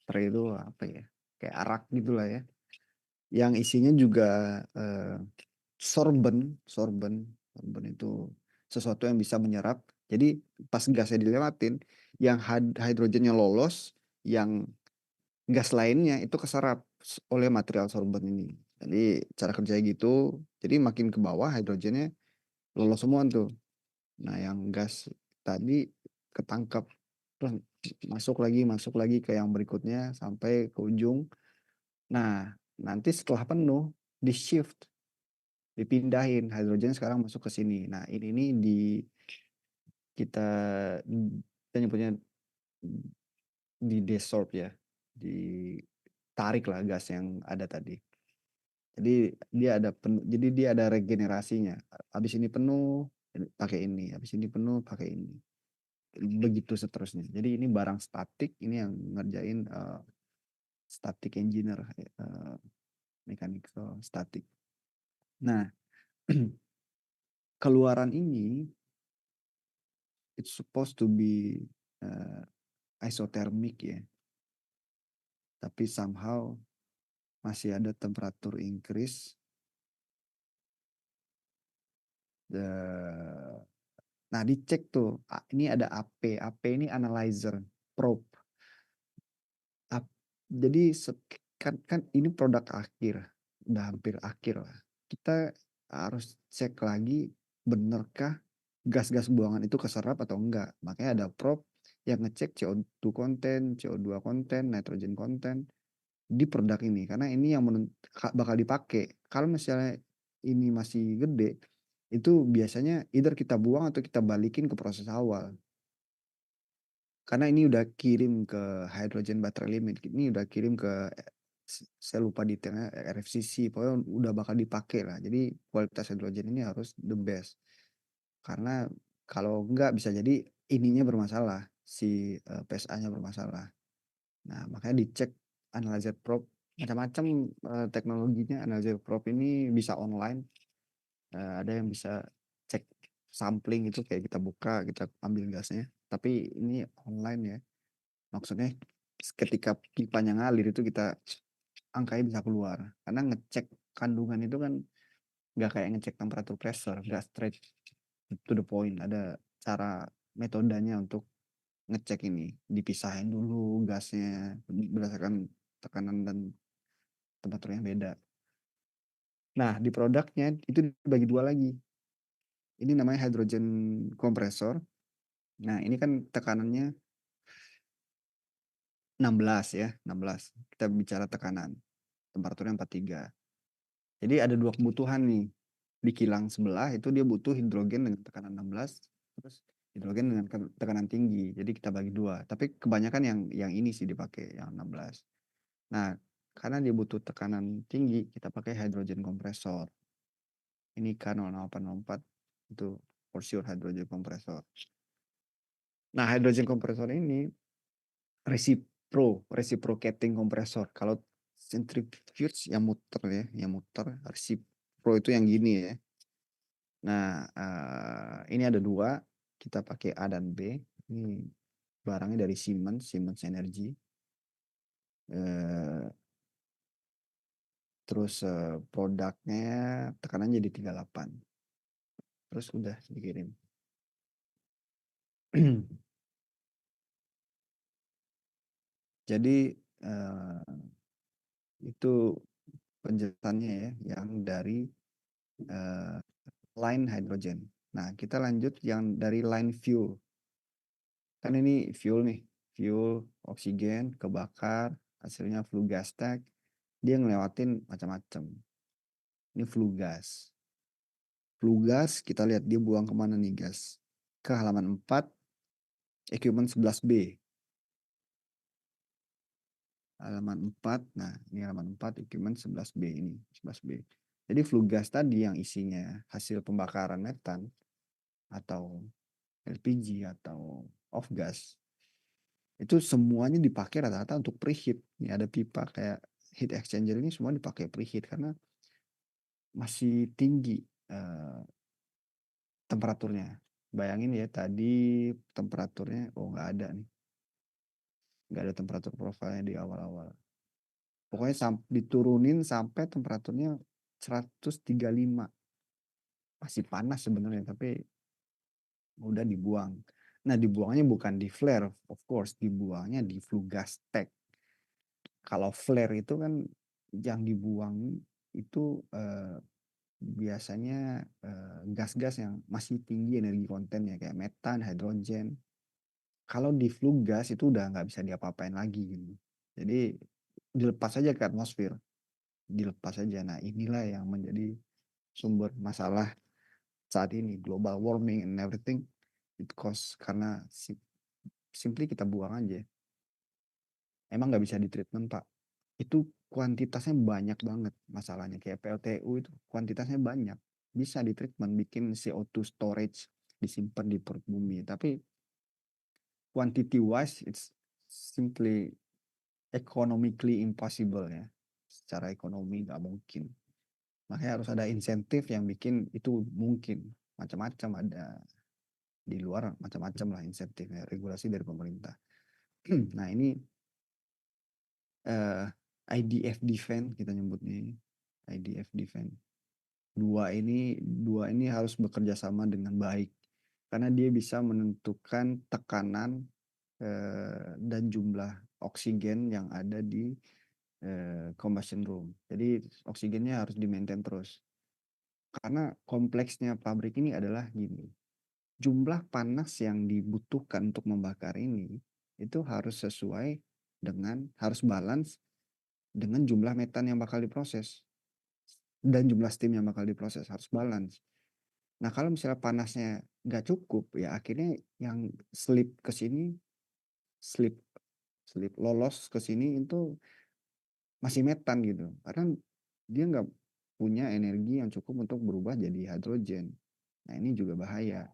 tray itu apa ya? Kayak arak gitulah ya. Yang isinya juga sorben itu sesuatu yang bisa menyerap. Jadi pas gasnya dilewatin, yang hidrogennya lolos, yang gas lainnya itu keserap oleh material sorben ini. Jadi cara kerjanya gitu. Jadi makin ke bawah hidrogennya lolos semua tuh. Nah yang gas tadi ketangkap masuk lagi ke yang berikutnya sampai ke ujung. Nah nanti setelah penuh di shift dipindahin hidrogen sekarang masuk ke sini. Nah ini nih kita kita nyebutnya di desorb ya, ditarik lah gas yang ada tadi. Jadi dia ada regenerasinya. Habis ini penuh pakai ini, habis ini penuh pakai ini. Begitu seterusnya. Jadi ini barang statik, ini yang ngerjain static engineer, mechanical static. Nah, keluaran ini it's supposed to be isothermic ya. Tapi somehow masih ada temperatur increase. Nah, dicek tuh. Ini ada AP. AP ini analyzer, probe. Jadi kan ini produk akhir, udah hampir akhir lah. Kita harus cek lagi benarkah gas-gas buangan itu keserap atau enggak. Makanya ada probe yang ngecek CO2 konten, CO2 konten, nitrogen konten di produk ini karena ini yang bakal dipakai. Kalau misalnya ini masih gede, itu biasanya either kita buang atau kita balikin ke proses awal. Karena ini udah kirim ke hydrogen battery limit, ini udah kirim ke saya lupa detailnya RFCC, pokoknya udah bakal dipakai lah. Jadi kualitas hidrogen ini harus the best. Karena kalau enggak bisa jadi ininya bermasalah, si PSA-nya bermasalah. Nah, makanya dicek analyzer probe macam-macam teknologinya. Analyzer probe ini bisa online. Ada yang bisa cek sampling itu kayak kita buka, kita ambil gasnya. Tapi ini online ya. Maksudnya ketika pipanya ngalir itu kita angkanya bisa keluar. Karena ngecek kandungan itu kan nggak kayak ngecek temperatur pressure, nggak straight to the point. Ada cara metodenya untuk ngecek ini. Dipisahin dulu gasnya berdasarkan tekanan dan temperatur yang beda. Nah, di produknya itu dibagi dua lagi. Ini namanya hydrogen kompresor. Nah, ini kan tekanannya 16 ya, 16. Kita bicara tekanan. Temperaturnya 43. Jadi ada dua kebutuhan nih. Di kilang sebelah itu dia butuh hidrogen dengan tekanan 16, terus hidrogen dengan tekanan tinggi. Jadi kita bagi dua. Tapi kebanyakan yang ini sih dipakai yang 16. Nah, karena dia butuh tekanan tinggi, kita pakai hydrogen kompresor. Ini K0804 itu for sure hydrogen kompresor. Nah, hydrogen kompresor ini reciprocating kompresor. Kalau centrifuge yang muter ya, yang muter. Recipro itu yang gini ya. Nah, ini ada dua. Kita pakai A dan B. Ini barangnya dari Siemens Energy. Terus produknya tekanannya jadi 38. Terus udah dikirim. Jadi itu penjelasannya ya, yang dari eh, line hydrogen. Nah, kita lanjut yang dari line fuel. Kan ini fuel nih, fuel, oksigen, kebakar, hasilnya flue gas stack. Dia ngelewatin macam-macam. Ini flue gas. Flue gas, kita lihat dia buang kemana nih gas. Ke halaman 4, equipment 11B. Halaman 4, nah ini halaman 4, equipment 11B ini. 11B. Jadi flue gas tadi yang isinya hasil pembakaran metan atau LPG atau off gas, itu semuanya dipakai rata-rata untuk preheat. Ini ada pipa kayak heat exchanger ini semua dipakai preheat karena masih tinggi eh, temperaturnya. Bayangin ya tadi temperaturnya, oh nggak ada nih, nggak ada temperatur profilnya di awal-awal. Pokoknya diturunin sampai temperaturnya 135. Masih panas sebenarnya, tapi udah dibuang. Nah, dibuangnya bukan di flare, of course, dibuangnya di flue gas tank. Kalau flare itu kan yang dibuang itu biasanya gas-gas yang masih tinggi energi kontennya kayak metan, hidrogen. Kalau di flue gas itu udah nggak bisa diapa-apain lagi gitu. Jadi dilepas aja ke atmosfer, dilepas aja. Nah, inilah yang menjadi sumber masalah saat ini, global warming and everything. It cause karena simply kita buang aja. Emang nggak bisa ditreatment, Pak. Itu kuantitasnya banyak banget masalahnya. Kayak PLTU itu kuantitasnya banyak. Bisa ditreatment, bikin CO2 storage, disimpan di perut bumi. Tapi quantity wise, it's simply economically impossible ya. Secara ekonomi nggak mungkin. Makanya harus ada insentif yang bikin itu mungkin. Macam-macam ada di luar, macam-macam lah insentifnya, regulasi dari pemerintah. Nah ini eh, IDF Defense kita nyebutnya, IDF Defense. Dua ini harus bekerja sama dengan baik karena dia bisa menentukan tekanan dan jumlah oksigen yang ada di combustion room. Jadi oksigennya harus di-maintain terus. Karena kompleksnya pabrik ini adalah gini. Jumlah panas yang dibutuhkan untuk membakar ini itu harus sesuai harus balance dengan jumlah metan yang bakal diproses dan jumlah steam yang bakal diproses harus balance. Nah, kalau misalnya panasnya nggak cukup, ya akhirnya yang slip ke sini, slip slip lolos ke sini itu masih metan gitu. Karena dia nggak punya energi yang cukup untuk berubah jadi hidrogen. Nah, ini juga bahaya.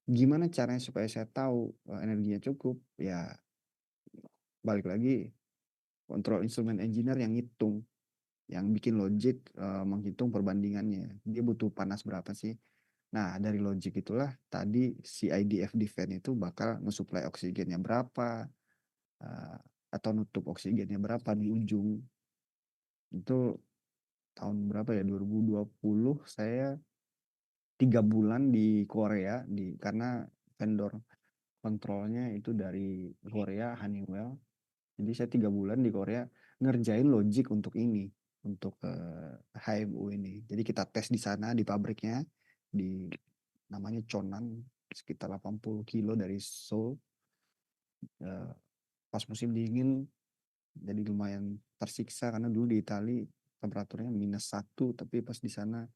Gimana caranya supaya saya tahu energinya cukup? Ya, balik lagi kontrol instrumen engineer yang ngitung, yang bikin logic menghitung perbandingannya. Dia butuh panas berapa sih? Nah, dari logic itulah tadi si IDF Defense itu bakal nge-supply oksigennya berapa, eh, atau nutup oksigennya berapa di ujung. Itu tahun berapa ya? 2020 saya 3 bulan di Korea karena vendor kontrolnya itu dari Korea, Honeywell. Jadi saya 3 bulan di Korea ngerjain logic untuk ini, untuk HMU ini. Jadi kita tes di sana di pabriknya, di namanya Chonan, sekitar 80 kilo dari Seoul. Eh, Pas musim dingin, jadi lumayan tersiksa karena dulu di Itali temperaturnya -1, tapi pas di sana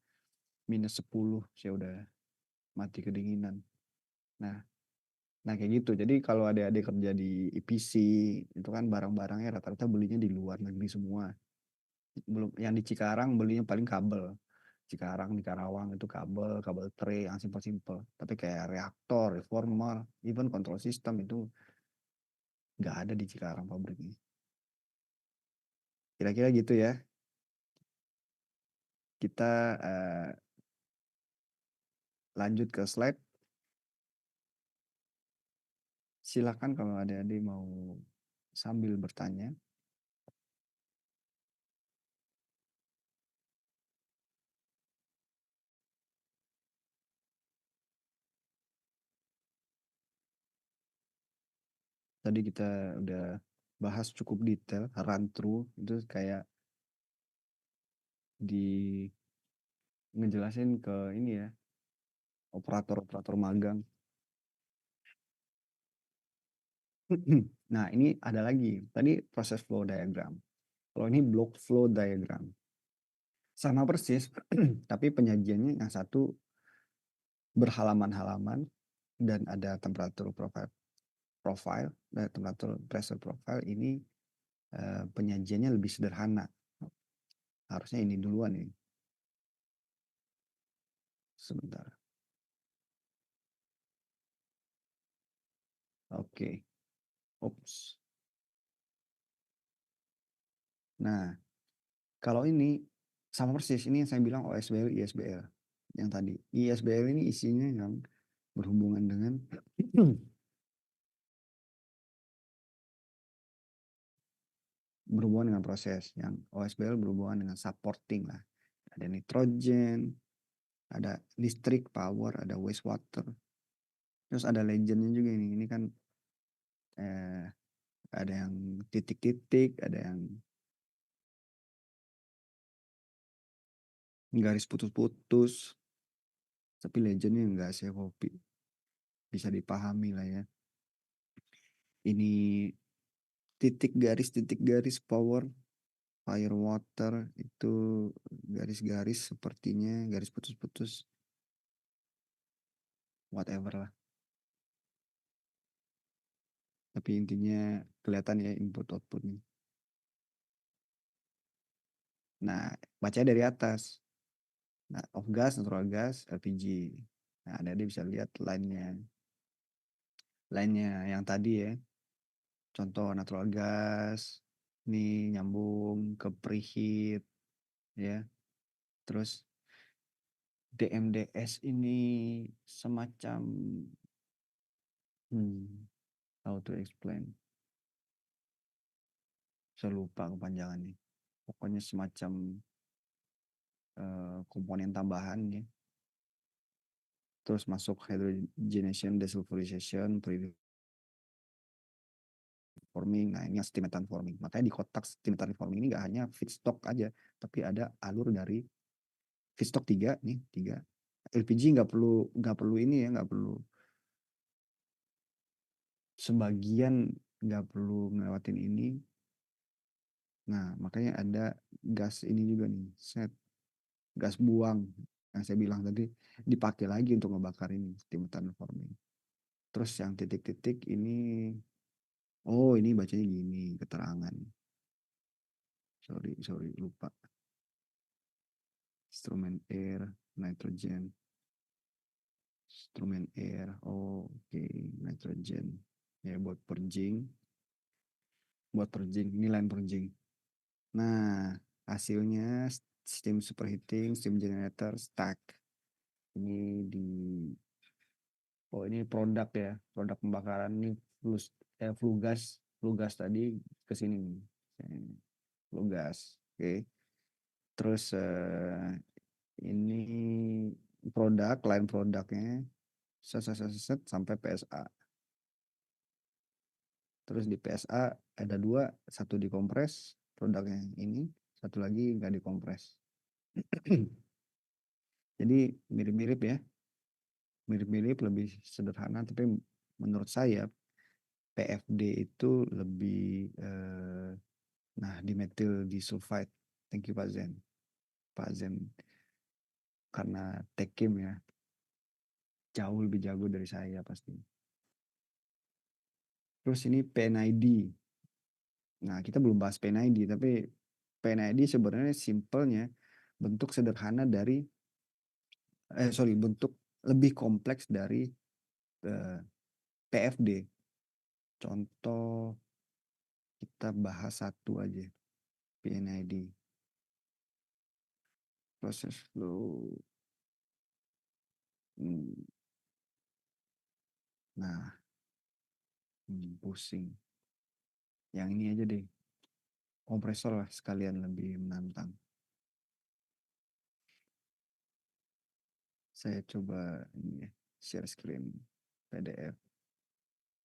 -10, saya udah mati kedinginan. Nah, nah kayak gitu. Jadi kalau adik-adik kerja di EPC, itu kan barang-barangnya rata-rata belinya di luar negeri semua. Belum yang di Cikarang belinya paling kabel. Cikarang di Karawang itu kabel, kabel tray yang simpel-simpel. Tapi kayak reaktor, reformer, even control system itu nggak ada di Cikarang pabriknya. Kira-kira gitu ya. Kita lanjut ke slide. Silakan kalau ada adik mau sambil bertanya. Tadi kita udah bahas cukup detail, run through itu kayak di ngejelasin ke ini ya, operator-operator magang. Nah, ini ada lagi. Tadi proses flow diagram. Kalau ini block flow diagram. Sama persis, tapi penyajiannya yang satu berhalaman-halaman dan ada temperatur profile dan temperatur pressure profile. Ini penyajiannya lebih sederhana. Harusnya ini duluan nih. Sebentar. Oke. Ops. Nah, kalau ini sama persis, ini yang saya bilang OSBL, ISBL. Yang tadi. ISBL ini isinya yang berhubungan dengan berhubungan dengan proses. Yang OSBL berhubungan dengan supporting lah. Ada nitrogen, ada listrik, power, ada wastewater. Terus ada legendnya juga ini. Ini kan eh, ada yang titik-titik, ada yang garis putus-putus. Tapi legendnya enggak sih kopi. Bisa dipahami lah ya. Ini titik garis power, fire water itu garis-garis sepertinya garis putus-putus, whatever lah. Tapi intinya kelihatan ya input outputnya. Nah, baca dari atas. Nah, off gas, natural gas, LPG. Nah, ada dia bisa lihat line-nya. Line-nya yang tadi ya. Contoh natural gas. Ini nyambung ke preheat ya. Terus DMDS ini semacam hmm, how to explain. Saya lupa kepanjangannya. Pokoknya semacam komponen tambahan ya. Terus masuk hydrogenation, desulfurization, forming. Nah, ini steam forming. Makanya di kotak steam forming ini nggak hanya feedstock aja, tapi ada alur dari feedstock tiga nih, tiga. LPG nggak perlu ini ya, nggak perlu sebagian nggak perlu ngelewatin ini. Nah, makanya ada gas ini juga nih, set gas buang yang saya bilang tadi dipakai lagi untuk ngebakar ini steam forming. Terus yang titik-titik ini, oh ini bacanya gini keterangan. Sorry lupa. Instrumen air, nitrogen, instrumen air, oh, oke, nitrogen. Ya buat purging, ini line purging. Nah, hasilnya steam superheating, steam generator, stack. Ini di Oh ini produk ya, produk pembakaran ini flue gas tadi ke sini nih. Flue gas. Oke. Terus ini lain produknya set, set, set, set, sampai PSA. Terus di PSA ada dua, satu dikompres produknya ini, satu lagi nggak dikompres. Jadi mirip-mirip ya, mirip-mirip lebih sederhana, tapi menurut saya PFD itu lebih nah dimetil disulfide. Thank you Pak Zen. Pak Zen karena tekim ya jauh lebih jago dari saya pasti. Terus ini PNID. Nah kita belum bahas PNID, tapi PNID sebenarnya simpelnya bentuk sederhana dari bentuk lebih kompleks dari eh, PFD. Contoh kita bahas satu aja, PNID. Proses flow. Nah, pusing. Yang ini aja deh. Kompresor lah sekalian lebih menantang. Saya coba ini ya, share screen PDF.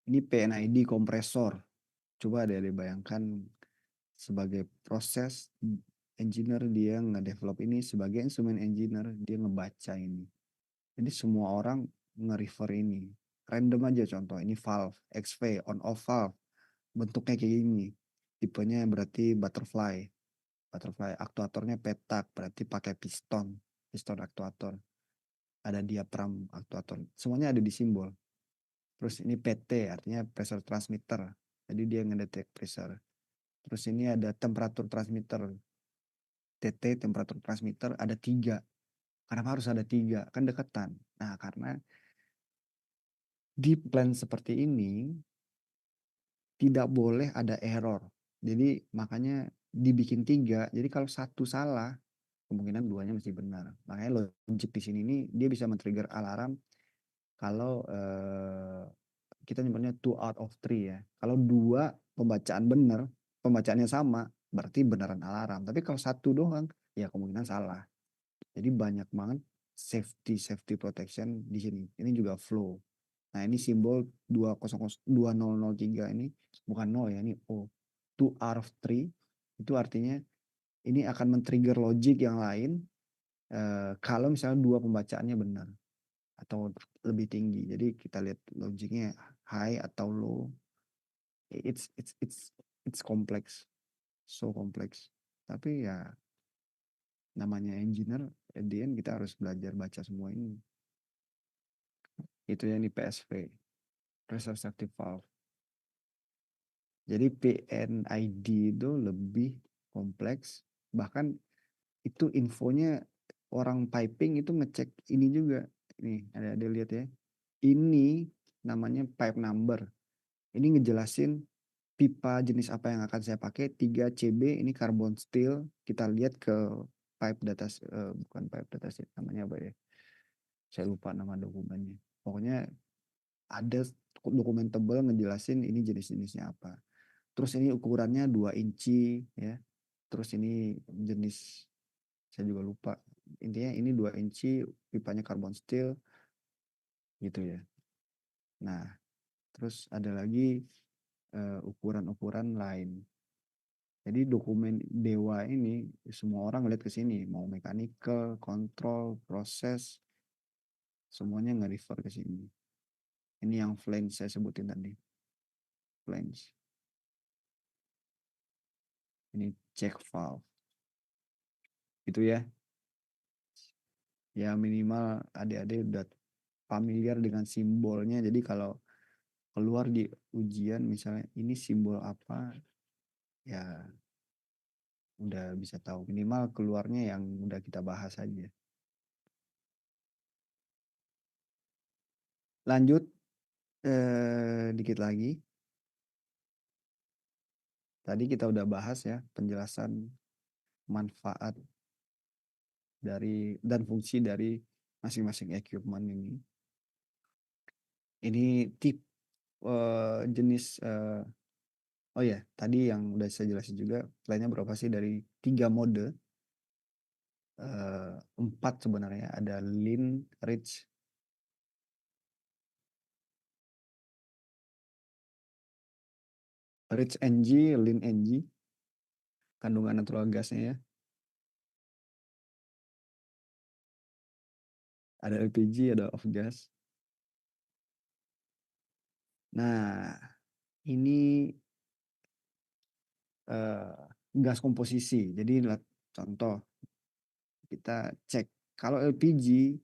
Ini PNID kompresor. Coba deh bayangkan sebagai proses engineer dia nge-develop ini, sebagai instrumen engineer dia ngebaca ini. Jadi semua orang nge-refer ini. Random aja contoh, ini valve, XV, on off valve. Bentuknya kayak gini. Tipenya berarti butterfly. Butterfly aktuatornya petak, berarti pakai piston. Piston aktuator. Ada diaphragm aktuator. Semuanya ada di simbol. Terus ini PT artinya pressure transmitter. Jadi dia ngedetek pressure. Terus ini ada temperatur transmitter. TT temperatur transmitter ada 3. Kenapa harus ada 3? Kan deketan. Nah karena di plan seperti ini tidak boleh ada error. Jadi makanya dibikin 3. Jadi kalau satu salah, kemungkinan duanya mesti benar. Makanya logic di sini ini dia bisa men-trigger alarm kalau kita nyebutnya 2 out of 3 ya. Kalau 2 pembacaan benar, pembacaannya sama, berarti beneran alarm. Tapi kalau satu doang, ya kemungkinan salah. Jadi banyak banget safety protection di sini. Ini juga flow. Nah, ini simbol 2003 ini bukan 0 ya, ini O. 2 out of 3 itu artinya ini akan men-trigger logic yang lain kalau misalnya 2 pembacaannya benar atau lebih tinggi. Jadi kita lihat logiknya high atau low. It's complex, so complex. Tapi ya namanya engineer, at the end kita harus belajar baca semua ini. Itu yang di PSV, pressure safety valve. Jadi PNID itu lebih kompleks, bahkan itu infonya orang piping itu ngecek ini juga. Nih, ada lihat ya. Ini namanya pipe number. Ini ngejelasin pipa jenis apa yang akan saya pakai. 3CB ini carbon steel. Kita lihat ke pipe data, bukan pipe data sheet, namanya apa ya? Saya lupa nama dokumennya. Pokoknya ada dokumen tebal ngejelasin ini jenis-jenisnya apa. Terus ini ukurannya 2 inci ya. Terus ini jenis saya juga lupa. Intinya ini 2 inci, pipanya carbon steel gitu ya. Nah, terus ada lagi ukuran-ukuran lain. Jadi dokumen Dewa ini semua orang ngeliat ke sini, mau mechanical, kontrol, proses, semuanya nge-refer ke sini. Ini yang flange saya sebutin tadi. Flange. Ini check valve. Itu ya. Ya minimal adik-adik udah familiar dengan simbolnya. Jadi kalau keluar di ujian misalnya ini simbol apa, ya udah bisa tahu. Minimal keluarnya yang udah kita bahas aja. Lanjut dikit lagi. Tadi kita udah bahas ya penjelasan manfaat dari dan fungsi dari masing-masing equipment ini. Ini tip jenis oh ya tadi yang udah saya jelasin juga plannya berapa sih dari 3 mode, 4 sebenarnya ada lean, rich, NG, lean NG, kandungan natural gasnya ya. Ada LPG, ada off gas. Nah, ini gas komposisi. Jadi contoh kita cek kalau LPG,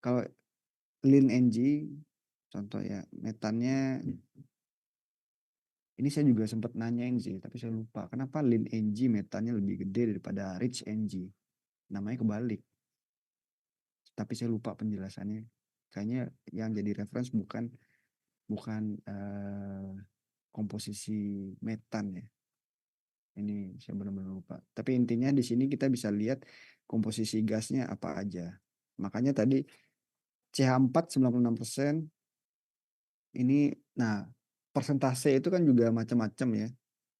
kalau lean NG, contoh ya metannya. Ini saya juga sempat nanyain sih, tapi saya lupa. Kenapa lean NG metannya lebih gede daripada rich NG? Namanya kebalik. Tapi saya lupa penjelasannya. Kayaknya yang jadi reference bukan bukan komposisi metan ya. Ini saya benar-benar lupa. Tapi intinya di sini kita bisa lihat komposisi gasnya apa aja. Makanya tadi CH4 96%. Ini nah persentase itu kan juga macam-macam ya.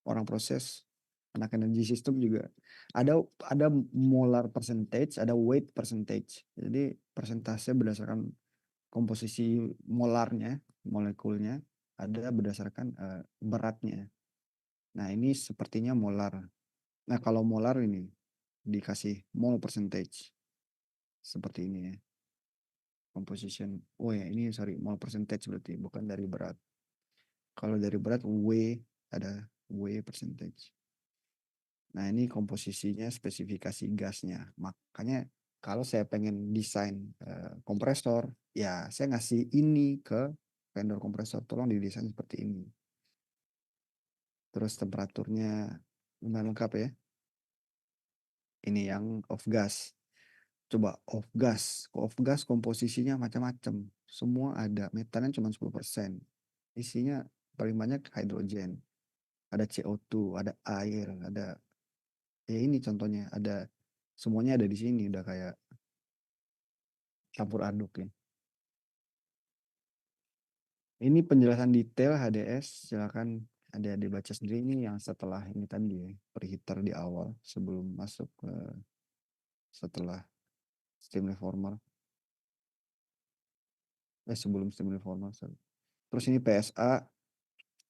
Orang proses, anak energi sistem juga ada molar percentage, ada weight percentage. Jadi persentase berdasarkan komposisi molarnya, molekulnya. ada berdasarkan beratnya. Nah, ini sepertinya molar. Nah, kalau molar ini dikasih mole percentage seperti ini ya. Composition. Oh ya, ini sorry, mole percentage berarti bukan dari berat. Kalau dari berat ada W percentage. Nah, ini komposisinya, spesifikasi gasnya. Makanya kalau saya pengen desain kompresor, ya saya ngasih ini ke vendor kompresor, tolong didesain seperti ini. Terus temperaturnya lumayan lengkap ya. Ini yang off gas. Coba off gas. Off gas komposisinya macam-macam. Semua ada. Metannya cuma 10%. Isinya paling banyak hidrogen. Ada CO2, ada air, ada ya ini contohnya, ada semuanya ada di sini udah kayak campur aduk ya. Ini penjelasan detail HDS, silakan adik-adik baca sendiri ini yang setelah ini tadi ya, preheater di awal sebelum masuk ke setelah steam reformer. Sebelum steam reformer. Sorry. Terus ini PSA,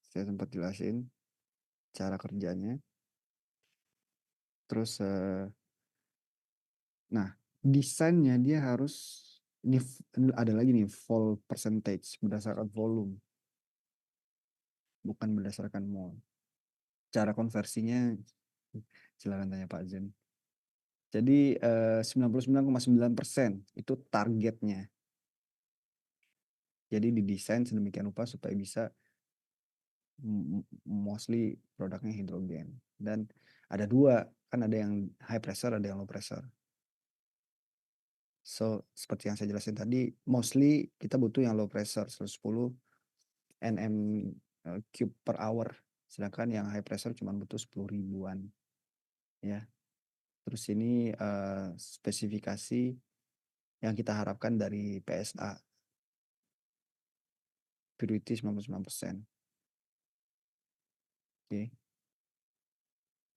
saya sempat jelasin cara kerjanya. Terus, nah desainnya dia harus ini ada lagi nih vol percentage berdasarkan volume, bukan berdasarkan mol. Cara konversinya silakan tanya Pak Zen. Jadi 99,9% itu targetnya. Jadi didesain sedemikian rupa supaya bisa mostly produknya hidrogen. Dan ada dua, kan ada yang high pressure, ada yang low pressure. So, seperti yang saya jelasin tadi, mostly kita butuh yang low pressure, 110 nm cube per hour. Sedangkan yang high pressure cuma butuh 10 ribuan. Ya. Terus ini spesifikasi yang kita harapkan dari PSA. Purity 99%. Oke.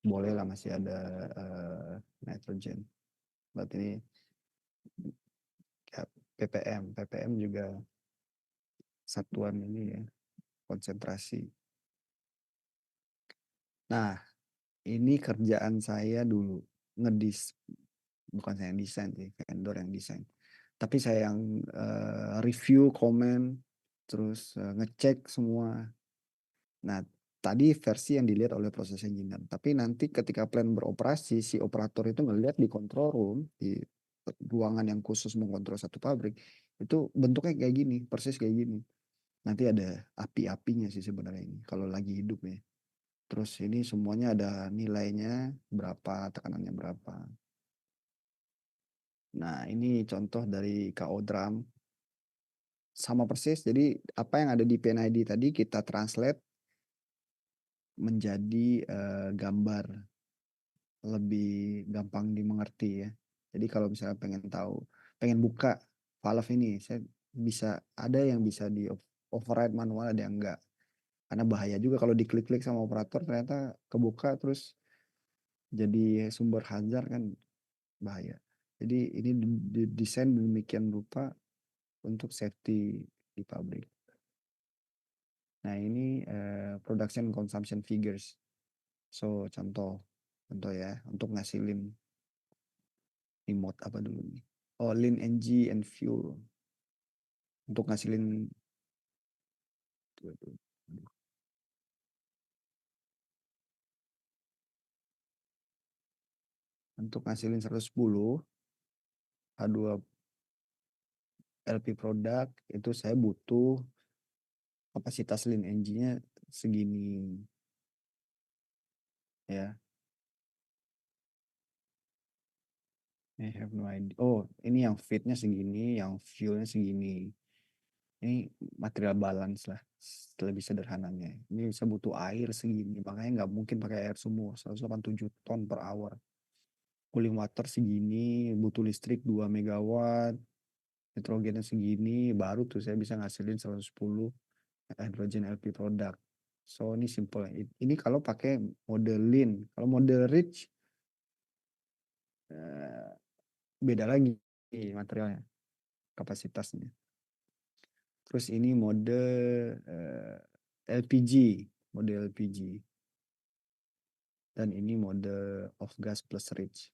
Boleh lah masih ada nitrogen. Berarti ini ya, ppm juga satuan ini ya, konsentrasi. Nah, ini kerjaan saya dulu bukan saya yang desain sih, vendor yang desain. Tapi saya yang review, komen, terus ngecek semua. Nah, tadi versi yang dilihat oleh proses engineer. Tapi nanti ketika plan beroperasi, si operator itu ngelihat di control room, di ruangan yang khusus mengontrol satu pabrik, itu bentuknya kayak gini, persis kayak gini. Nanti ada api-apinya sih sebenarnya ini, kalau lagi hidup ya. Terus ini semuanya ada nilainya berapa, tekanannya berapa. Nah, ini contoh dari KO drum. Sama persis, jadi apa yang ada di PNID tadi kita translate menjadi gambar lebih gampang dimengerti ya. Jadi kalau misalnya pengen buka valve ini, saya bisa ada yang bisa di override manual, ada yang enggak. Karena bahaya juga kalau diklik-klik sama operator ternyata kebuka terus jadi sumber hazard kan bahaya. Jadi ini didesain demikian rupa untuk safety di pabrik. Nah ini production consumption figures. So contoh ya untuk ngasilin remote apa dulu nih? Oh, lean energy and fuel untuk ngasilin untuk ngasilin 110 H2 LP produk itu saya butuh kapasitas lean energy-nya segini ya. I have no idea. Oh, ini yang fitnya segini, yang fuelnya segini. Ini material balance lah, lebih sederhananya. Ini bisa butuh air segini, makanya nggak mungkin pakai air sumur, 187 ton per hour. Cooling water segini, butuh listrik 2 megawatt, nitrogennya segini, baru tuh saya bisa ngasilin 110 hydrogen LP product. So ini simple. Ini kalau pakai mode lean. Kalau mode rich beda lagi materialnya, kapasitasnya. Terus ini mode LPG, mode LPG. Dan ini mode off gas plus rich.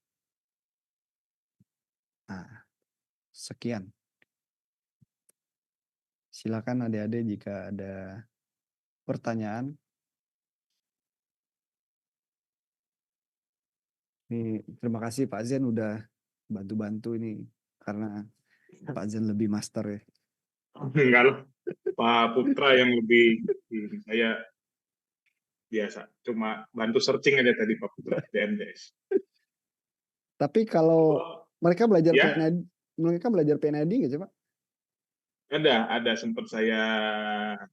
Nah, sekian. Silakan adik-adik jika ada pertanyaan. Ini terima kasih Pak Zen udah bantu-bantu ini karena Pak Zen lebih master ya. Enggak lah, Pak Putra yang lebih, saya biasa, cuma bantu searching aja tadi Pak Putra, DMDS. Tapi kalau mereka belajar Ya, PNID nggak sih Pak? ada sempat saya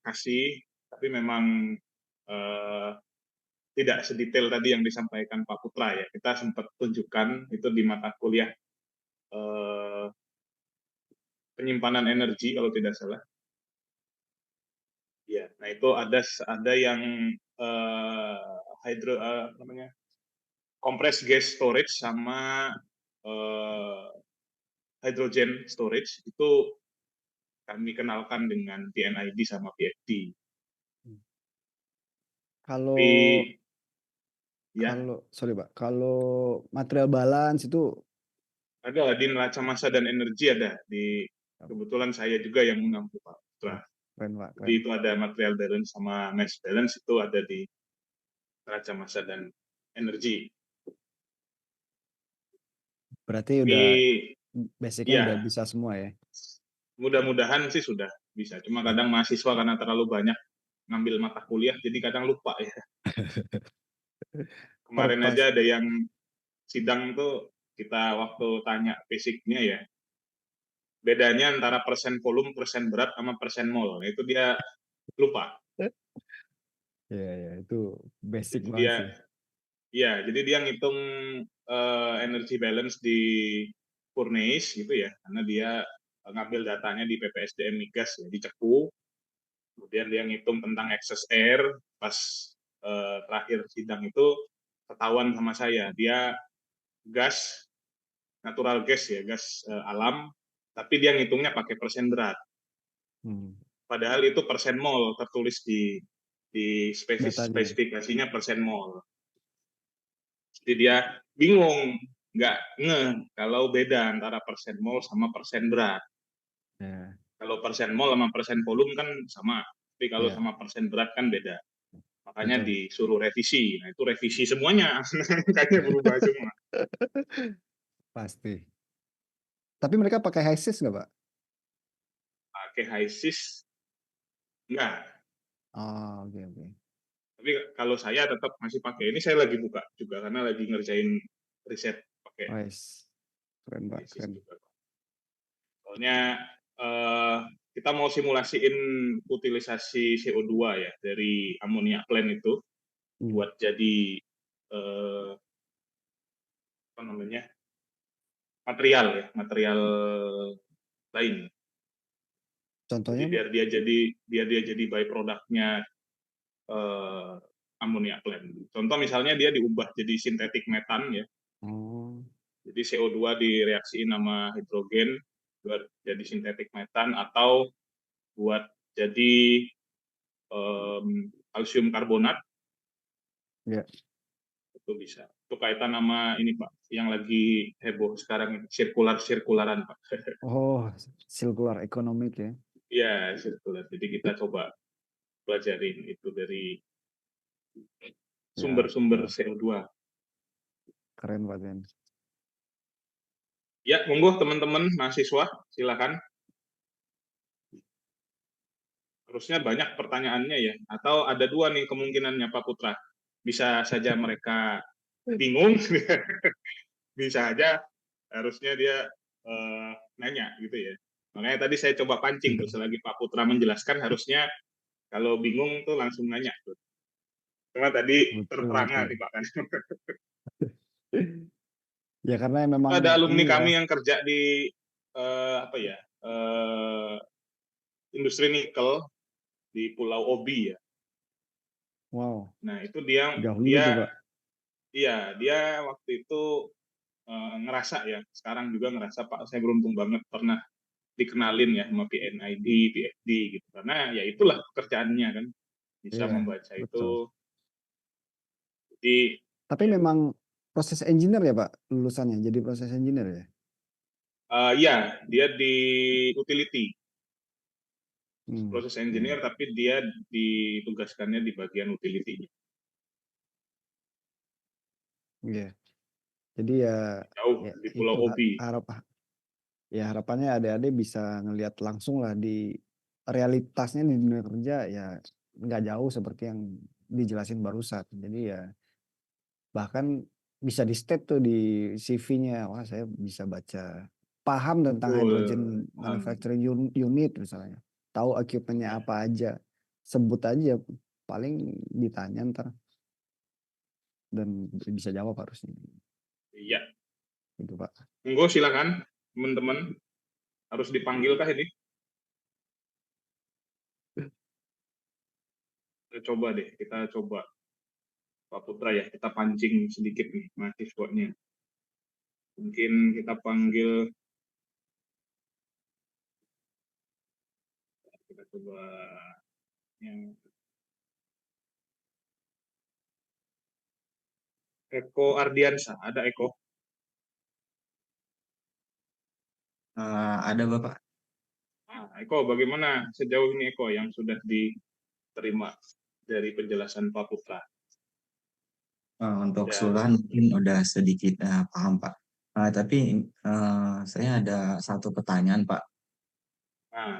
kasih, tapi memang tidak sedetail tadi yang disampaikan Pak Putra ya. Kita sempat tunjukkan itu di mata kuliah penyimpanan energi kalau tidak salah. Ya, nah itu ada yang namanya compressed gas storage sama hydrogen storage itu kami kenalkan dengan PNID sama PFD. Kalau Ya, sorry Pak, kalau material balance itu ada di neraca massa dan energi ada di kebetulan saya juga yang mengampu Pak Putra. keren Pak, Jadi keren. itu ada material balance sama mass balance itu ada di neraca massa dan energi. Berarti Tapi udah basicnya udah ya bisa semua ya. mudah-mudahan sih sudah bisa. Cuma kadang mahasiswa karena terlalu banyak ngambil mata kuliah, jadi kadang lupa ya. Kemarin Terpas. aja ada yang sidang tuh kita waktu tanya fisiknya ya, bedanya antara persen volume, persen berat, sama persen mol. Itu dia lupa. Ya, ya, itu basic Jadi banget dia, sih. ya, jadi dia ngitung energy balance di furnace gitu ya, karena dia ngambil datanya di PPSDM Migas ya, di Cepu. Kemudian dia ngitung tentang excess air pas terakhir sidang itu ketahuan sama saya dia gas natural gas ya gas alam tapi dia ngitungnya pakai persen berat padahal itu persen mol tertulis di Datanya. spesifikasinya persen mol jadi dia bingung nggak ngeh kalau beda antara persen mol sama persen berat Ya, kalau persen mol sama persen volume kan sama tapi kalau ya, sama persen berat kan beda makanya betul. disuruh revisi. Nah, itu revisi semuanya. Kayaknya berubah semua. Pasti. Tapi mereka pakai HiSys nggak Pak? Pakai HiSys, enggak. Oh, oke, oke. Tapi kalau saya tetap masih pakai. Ini saya lagi buka juga, karena lagi ngerjain riset pakai Wes, keren Pak, HiSys keren. juga. Soalnya kita mau simulasiin utilisasi CO2 ya, dari amonia plant itu, buat jadi apa namanya material ya, material lain. Jadi Contohnya Pak? biar dia jadi byproduct-nya amonia plant. Contoh misalnya dia diubah jadi sintetik metan ya. Oh, Jadi CO2 direaksiin sama hidrogen buat jadi sintetik metan atau buat jadi kalsium karbonat ya. itu bisa. Itu kaitan sama ini Pak, yang lagi heboh sekarang sirkularan Pak. Oh, circular economic ya. Iya, sirkular. Jadi kita coba pelajarin itu dari Ya, sumber-sumber CO2. keren Pak Zen. Ya, monggo teman-teman mahasiswa, silakan. Harusnya banyak pertanyaannya ya. Atau ada dua nih kemungkinannya Pak Putra. Bisa saja mereka bingung, bisa aja harusnya dia nanya gitu ya. Makanya tadi saya coba pancing tuh selagi Pak Putra menjelaskan harusnya kalau bingung tuh langsung nanya tuh. Cuma tadi Betul, terperangah betul. nih Pak kan. Ya karena memang Ada alumni ini ya. kami yang kerja di apa ya industri nikel di Pulau Obi ya. Wow, Nah itu dia dahulu dia tuh Pak. iya dia waktu itu ngerasa ya sekarang juga ngerasa Pak saya beruntung banget pernah dikenalin ya sama PNID, PFD gitu karena ya itulah pekerjaannya kan bisa Iya, membaca betul. itu. Jadi Tapi ya, memang proses engineer ya, Pak, lulusannya? Jadi proses engineer ya? iya, dia di utility, Hmm, proses iya, engineer, tapi dia ditugaskannya di bagian utility. iya. Jadi ya, Jauh ya di Pulau itu Obi. harap ya harapannya adik-adik bisa ngelihat langsung lah di realitasnya di dunia kerja ya nggak jauh seperti yang dijelasin barusan. Jadi ya bahkan bisa di state tuh di CV-nya, wah saya bisa baca, paham tentang Betul, hydrogen paham. manufacturing unit misalnya, tahu equipmentnya Ya, apa aja, sebut aja, paling ditanya ntar dan bisa jawab harusnya, iya. gitu Pak. Monggo silakan teman-teman, harus dipanggil kah ini? Coba deh, kita coba Pak Putra ya, kita pancing sedikit nih mahasiswanya. Mungkin kita panggil, kita coba yang Eko Ardiansa. Ada Eko? Ada Bapak. Nah, Eko, bagaimana sejauh ini Eko yang sudah diterima dari penjelasan Pak Putra? Untuk Dan keseluruhan mungkin udah sedikit paham Pak. Tapi saya ada satu pertanyaan Pak.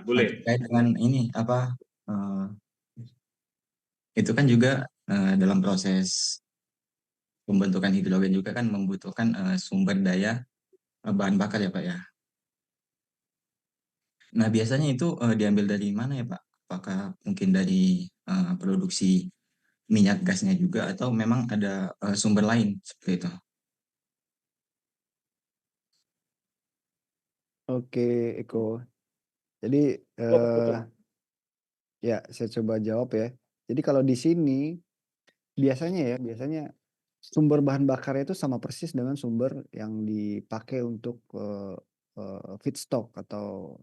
boleh. Terkait dengan ini apa? eh, itu kan juga dalam proses pembentukan hidrogen juga kan membutuhkan sumber daya bahan bakar ya Pak ya. Nah biasanya itu diambil dari mana ya Pak? Apakah mungkin dari produksi minyak gasnya juga atau memang ada sumber lain seperti itu? Oke Eko, jadi Oh, Pak eh, Putra. ya saya coba jawab ya. Jadi kalau di sini biasanya sumber bahan bakarnya itu sama persis dengan sumber yang dipakai untuk feedstock atau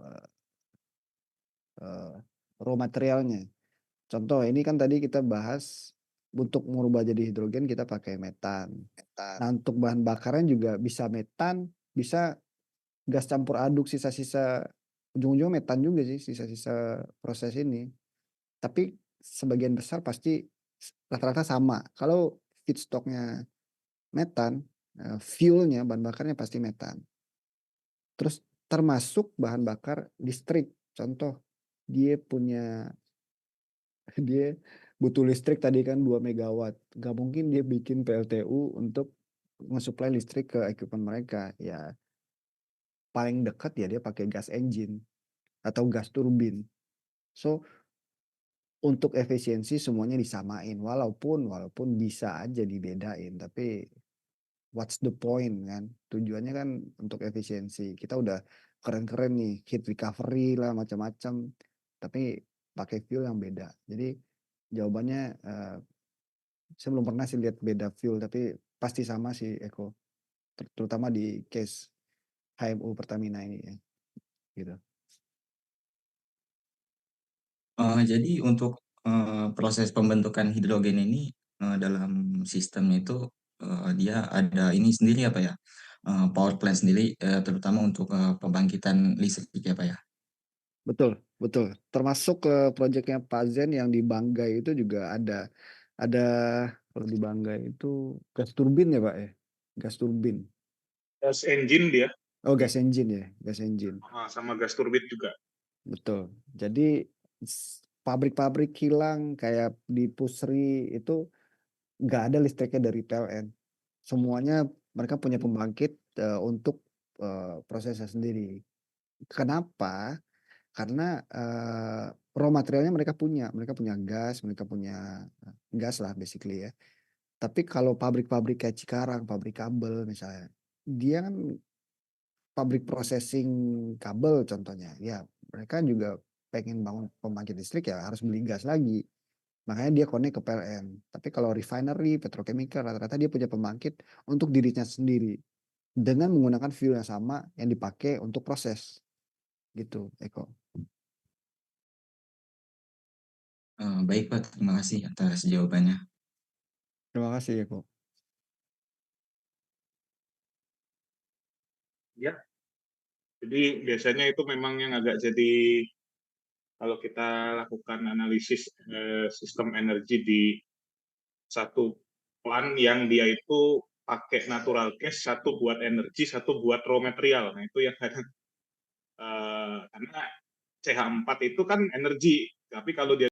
eh, raw materialnya. Contoh ini kan tadi kita bahas untuk merubah jadi hidrogen kita pakai metan. Nah untuk bahan bakarnya juga bisa metan, bisa gas campur aduk sisa-sisa, ujung-ujungnya metan juga sih sisa-sisa proses ini. Tapi sebagian besar pasti rata-rata sama. Kalau feedstocknya metan, fuelnya bahan bakarnya pasti metan. Terus termasuk bahan bakar listrik. Contoh dia punya dia butuh listrik tadi kan 2 megawatt. Gak mungkin dia bikin PLTU untuk nge-supply listrik ke equipment mereka. Ya paling dekat ya dia pakai gas engine atau gas turbin. So untuk efisiensi semuanya disamain walaupun bisa aja dibedain tapi what's the point kan? Tujuannya kan untuk efisiensi. Kita udah keren-keren nih, heat recovery lah macam-macam, tapi pakai fuel yang beda. Jadi jawabannya saya belum pernah sih lihat beda fuel, tapi pasti sama sih Eko, terutama di case HMU Pertamina ini ya, gitu. Jadi untuk proses pembentukan hidrogen ini dalam sistem itu dia ada ini sendiri apa ya? Power plant sendiri terutama untuk pembangkitan listrik ya Pak ya. Betul, betul. Termasuk ke proyeknya Pak Zen yang di Banggai itu juga ada kalau di Banggai itu gas turbin ya Pak ya, gas turbin. Gas engine dia, Oh, gas engine ya, gas engine. sama gas turbin juga. Betul. Jadi pabrik-pabrik kilang kayak di Pusri itu nggak ada listriknya dari PLN. Semuanya mereka punya pembangkit untuk prosesnya sendiri. Kenapa? Karena raw materialnya mereka punya gas, mereka punya gas lah basically ya. Tapi kalau pabrik-pabrik kayak Cikarang, pabrik kabel misalnya, dia kan pabrik processing kabel contohnya. Ya, mereka juga pengen bangun pembangkit listrik ya harus beli gas lagi. Makanya dia connect ke PLN. Tapi kalau refinery, petrochemical rata-rata dia punya pembangkit untuk dirinya sendiri dengan menggunakan fuel yang sama yang dipakai untuk proses. Gitu, Eko. Baik Pak, terima kasih atas jawabannya. Terima kasih ya, kok. Ya, jadi biasanya itu memang yang agak jadi kalau kita lakukan analisis sistem energi di satu plant yang dia itu pakai natural gas, satu buat energi, satu buat raw material. Nah itu yang kadang karena CH4 itu kan energi, tapi kalau dia